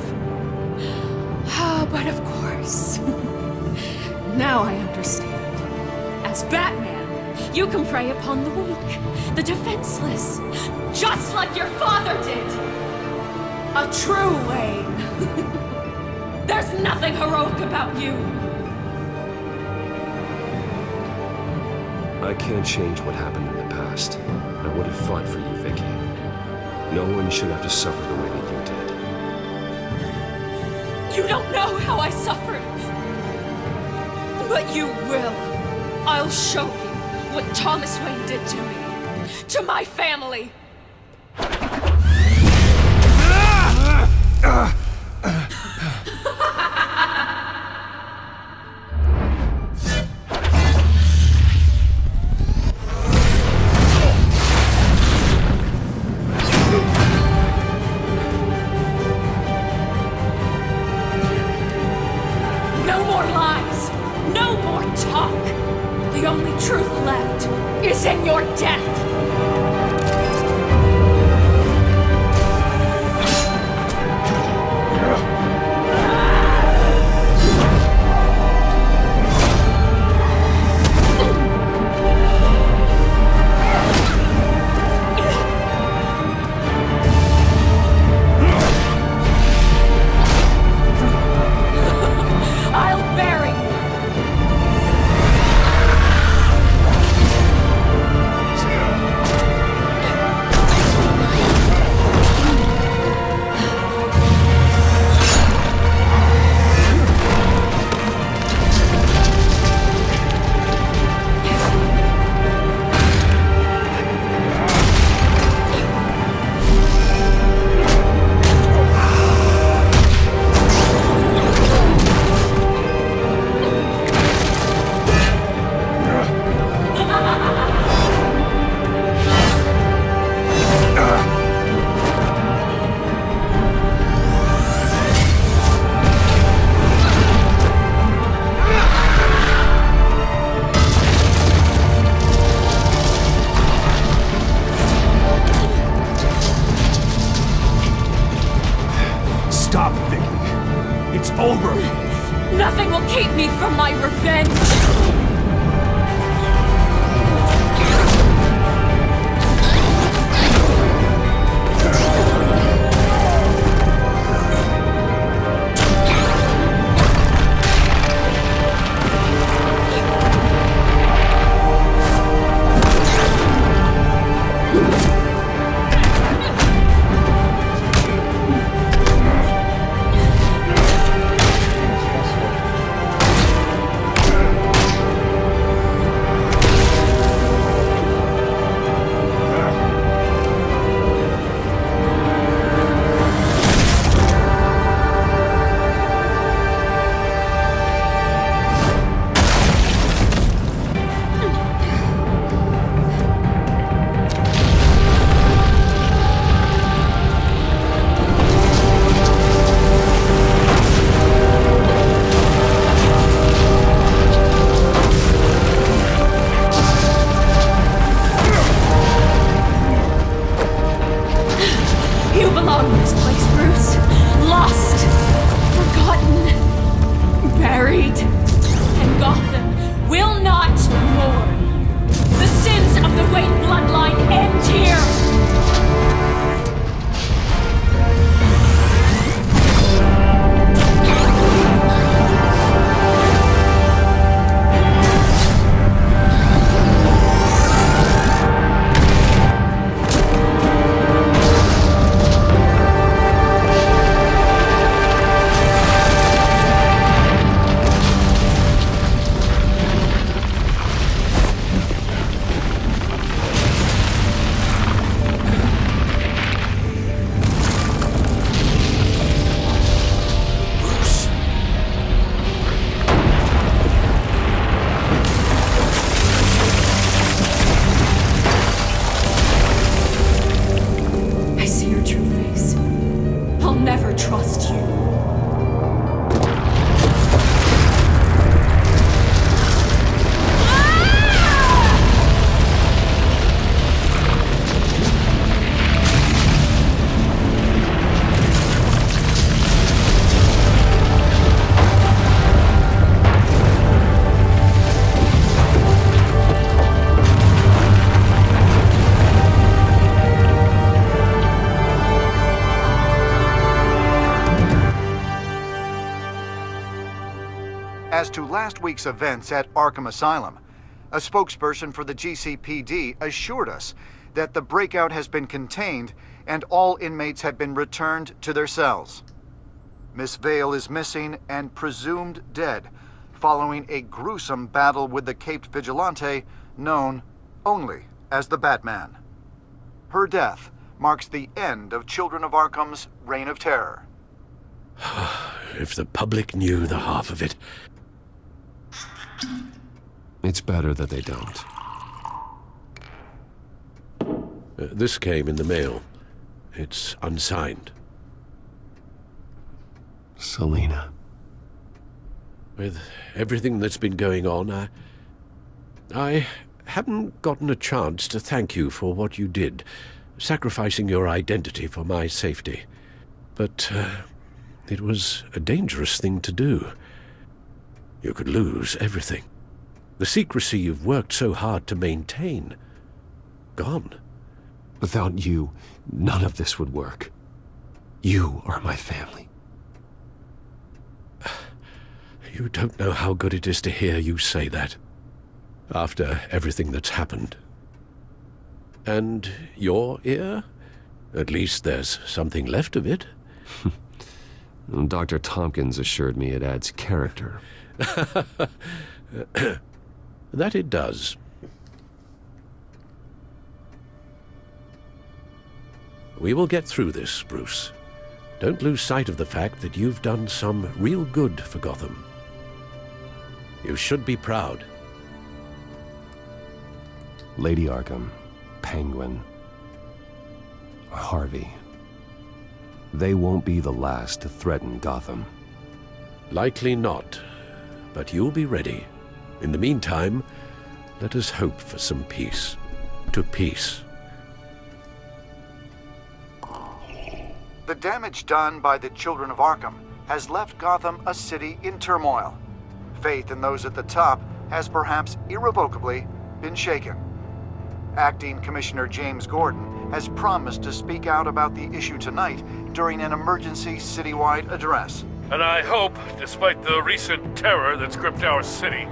S7: But of course. Now I understand. As Batman, you can prey upon the weak, the defenseless, just like your father did. A true Wayne. There's nothing heroic about you.
S11: I can't change what happened in the past. I would have fought for you, Vicky. No one should have to suffer the way that you did.
S7: You don't know how I suffered. But you will. I'll show you what Thomas Wayne did to me. To my family. No more lies. No more talk. The only truth left is in your death. I'll bury you.
S17: Stop, Vicky. It's over.
S7: Nothing will keep me from my revenge. You belong in this place, Bruce. Lost, forgotten, buried. And Gotham will not mourn. The sins of the Wayne bloodline end here. I see your true face. I'll never trust you.
S3: As to last week's events at Arkham Asylum, a spokesperson for the GCPD assured us that the breakout has been contained and all inmates have been returned to their cells. Miss Vale is missing and presumed dead, following a gruesome battle with the caped vigilante known only as the Batman. Her death marks the end of Children of Arkham's reign of terror.
S8: If the public knew the half of it.
S11: It's better that they don't.
S8: This came in the mail. It's unsigned.
S11: Selina.
S8: With everything that's been going on, I haven't gotten a chance to thank you for what you did, sacrificing your identity for my safety. But it was a dangerous thing to do. You could lose everything. The secrecy you've worked so hard to maintain. Gone.
S11: Without you, none of this would work. You are my family.
S8: You don't know how good it is to hear you say that. After everything that's happened. And your ear? At least there's something left of it.
S11: Dr. Tompkins assured me it adds character.
S8: That it does. We will get through this, Bruce. Don't lose sight of the fact that you've done some real good for Gotham. You should be proud.
S11: Lady Arkham, Penguin, Harvey. They won't be the last to threaten Gotham.
S8: Likely not, but you'll be ready. In the meantime, let us hope for some peace. To peace.
S3: The damage done by the Children of Arkham has left Gotham a city in turmoil. Faith in those at the top has perhaps irrevocably been shaken. Acting Commissioner James Gordon has promised to speak out about the issue tonight during an emergency citywide address.
S5: And I hope, despite the recent terror that's gripped our city,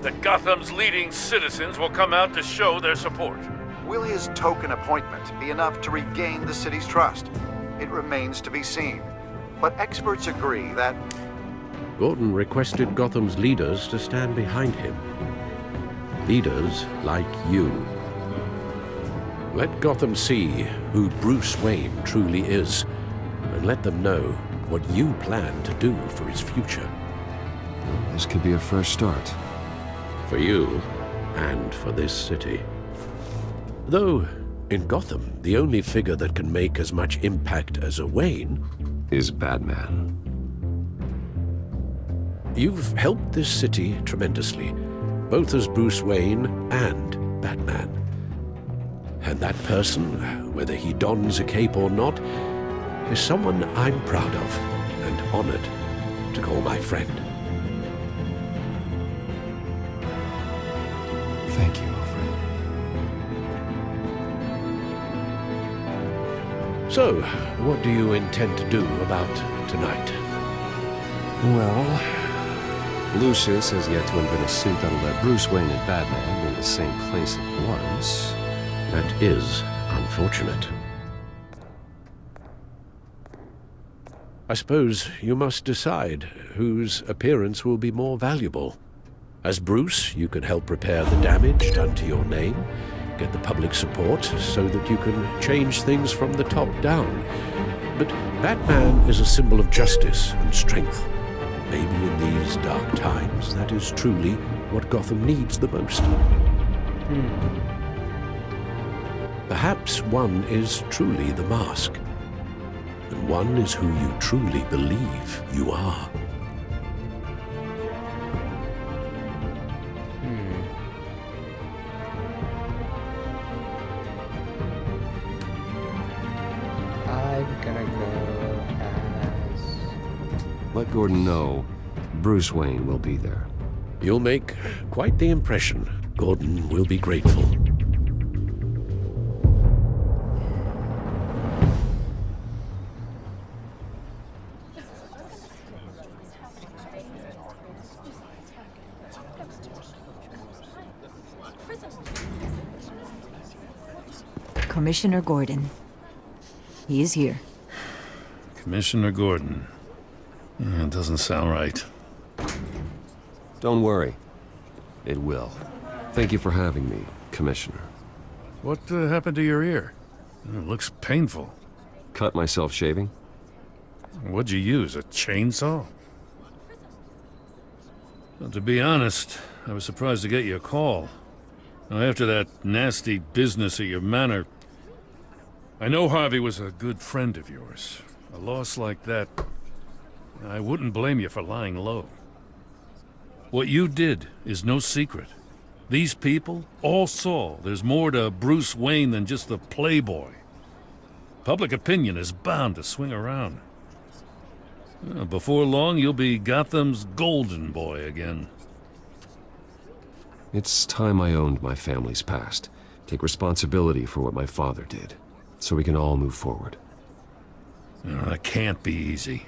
S5: that Gotham's leading citizens will come out to show their support.
S3: Will his token appointment be enough to regain the city's trust? It remains to be seen. But experts agree that
S8: Gordon requested Gotham's leaders to stand behind him. Leaders like you. Let Gotham see who Bruce Wayne truly is, and let them know what you plan to do for his future.
S11: This could be a first start.
S8: For you, and for this city. Though, in Gotham, the only figure that can make as much impact as a Wayne
S11: is Batman.
S8: You've helped this city tremendously, both as Bruce Wayne and Batman. And that person, whether he dons a cape or not, is someone I'm proud of and honored to call my friend.
S11: Thank you, Alfred.
S8: So, what do you intend to do about tonight?
S11: Well, Lucius has yet to invent a suit that'll let Bruce Wayne and Batman be in the same place at once.
S8: That is unfortunate. I suppose you must decide whose appearance will be more valuable. As Bruce, you can help repair the damage done to your name, get the public support so that you can change things from the top down. But Batman is a symbol of justice and strength. Maybe in these dark times, that is truly what Gotham needs the most. Perhaps one is truly the mask, and one is who you truly believe you are.
S2: I'm gonna go as...
S11: Let Gordon know Bruce Wayne will be there.
S8: You'll make quite the impression. Gordon will be grateful.
S18: Commissioner Gordon. He is here.
S5: Commissioner Gordon. Yeah, it doesn't sound right.
S11: Don't worry. It will. Thank you for having me, Commissioner.
S5: What happened to your ear? It looks painful.
S11: Cut myself shaving?
S5: What'd you use, a chainsaw? Well, to be honest, I was surprised to get your call. Now, after that nasty business at your manor, I know Harvey was a good friend of yours. A loss like that, I wouldn't blame you for lying low. What you did is no secret. These people all saw there's more to Bruce Wayne than just the playboy. Public opinion is bound to swing around. Before long, you'll be Gotham's golden boy again.
S11: It's time I owned my family's past. Take responsibility for what my father did, so we can all move forward.
S5: That can't be easy.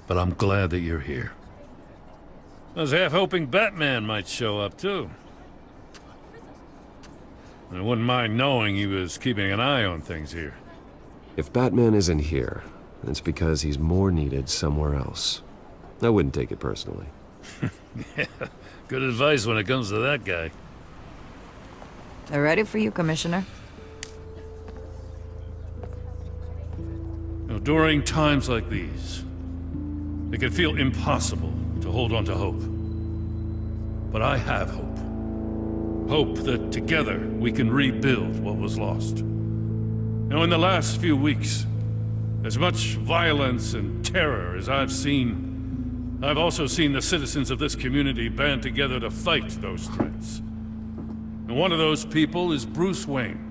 S5: But I'm glad that you're here. I was half hoping Batman might show up, too. I wouldn't mind knowing he was keeping an eye on things here.
S11: If Batman isn't here, it's because he's more needed somewhere else. I wouldn't take it personally.
S5: Yeah, good advice when it comes to that guy.
S18: They're ready for you, Commissioner.
S5: During times like these, it can feel impossible to hold on to hope. But I have hope. Hope that together we can rebuild what was lost. Now, in the last few weeks, as much violence and terror as I've seen, I've also seen the citizens of this community band together to fight those threats. And one of those people is Bruce Wayne.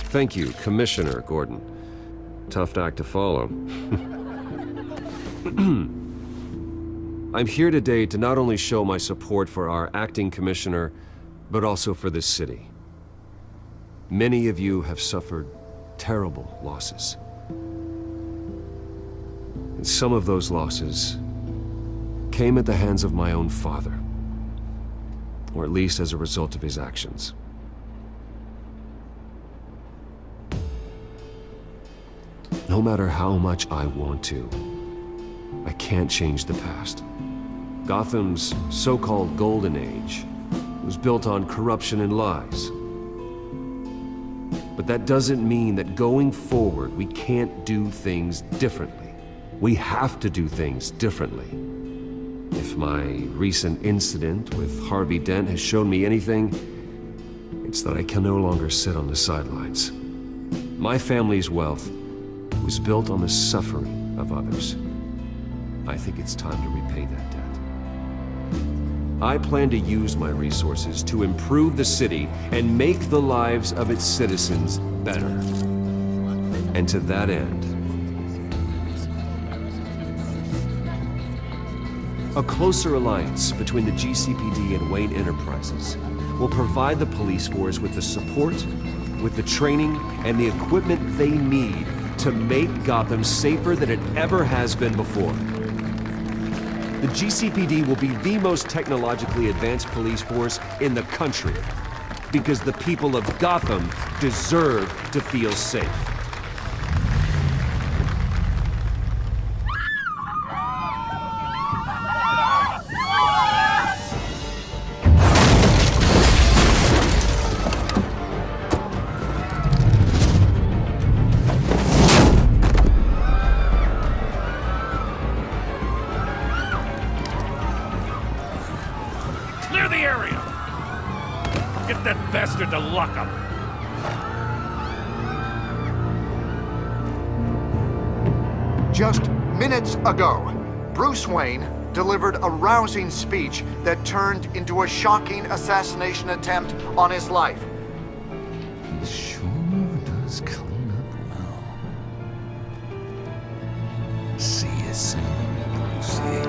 S11: Thank you, Commissioner Gordon. Tough act to follow. I'm here today to not only show my support for our acting commissioner, but also for this city. Many of you have suffered terrible losses. And some of those losses came at the hands of my own father, or at least as a result of his actions. No matter how much I want to, I can't change the past. Gotham's so-called Golden Age was built on corruption and lies. But that doesn't mean that going forward, we can't do things differently. We have to do things differently. If my recent incident with Harvey Dent has shown me anything, it's that I can no longer sit on the sidelines. My family's wealth was built on the suffering of others. I think it's time to repay that debt. I plan to use my resources to improve the city and make the lives of its citizens better. And to that end, a closer alliance between the GCPD and Wayne Enterprises will provide the police force with the support, with the training, and the equipment they need to make Gotham safer than it ever has been before. The GCPD will be the most technologically advanced police force in the country, because the people of Gotham deserve to feel safe.
S5: Clear the area! Get that bastard to lock up!
S3: Just minutes ago, Bruce Wayne delivered a rousing speech that turned into a shocking assassination attempt on his life.
S19: He sure does clean up well. See you soon, Brucey.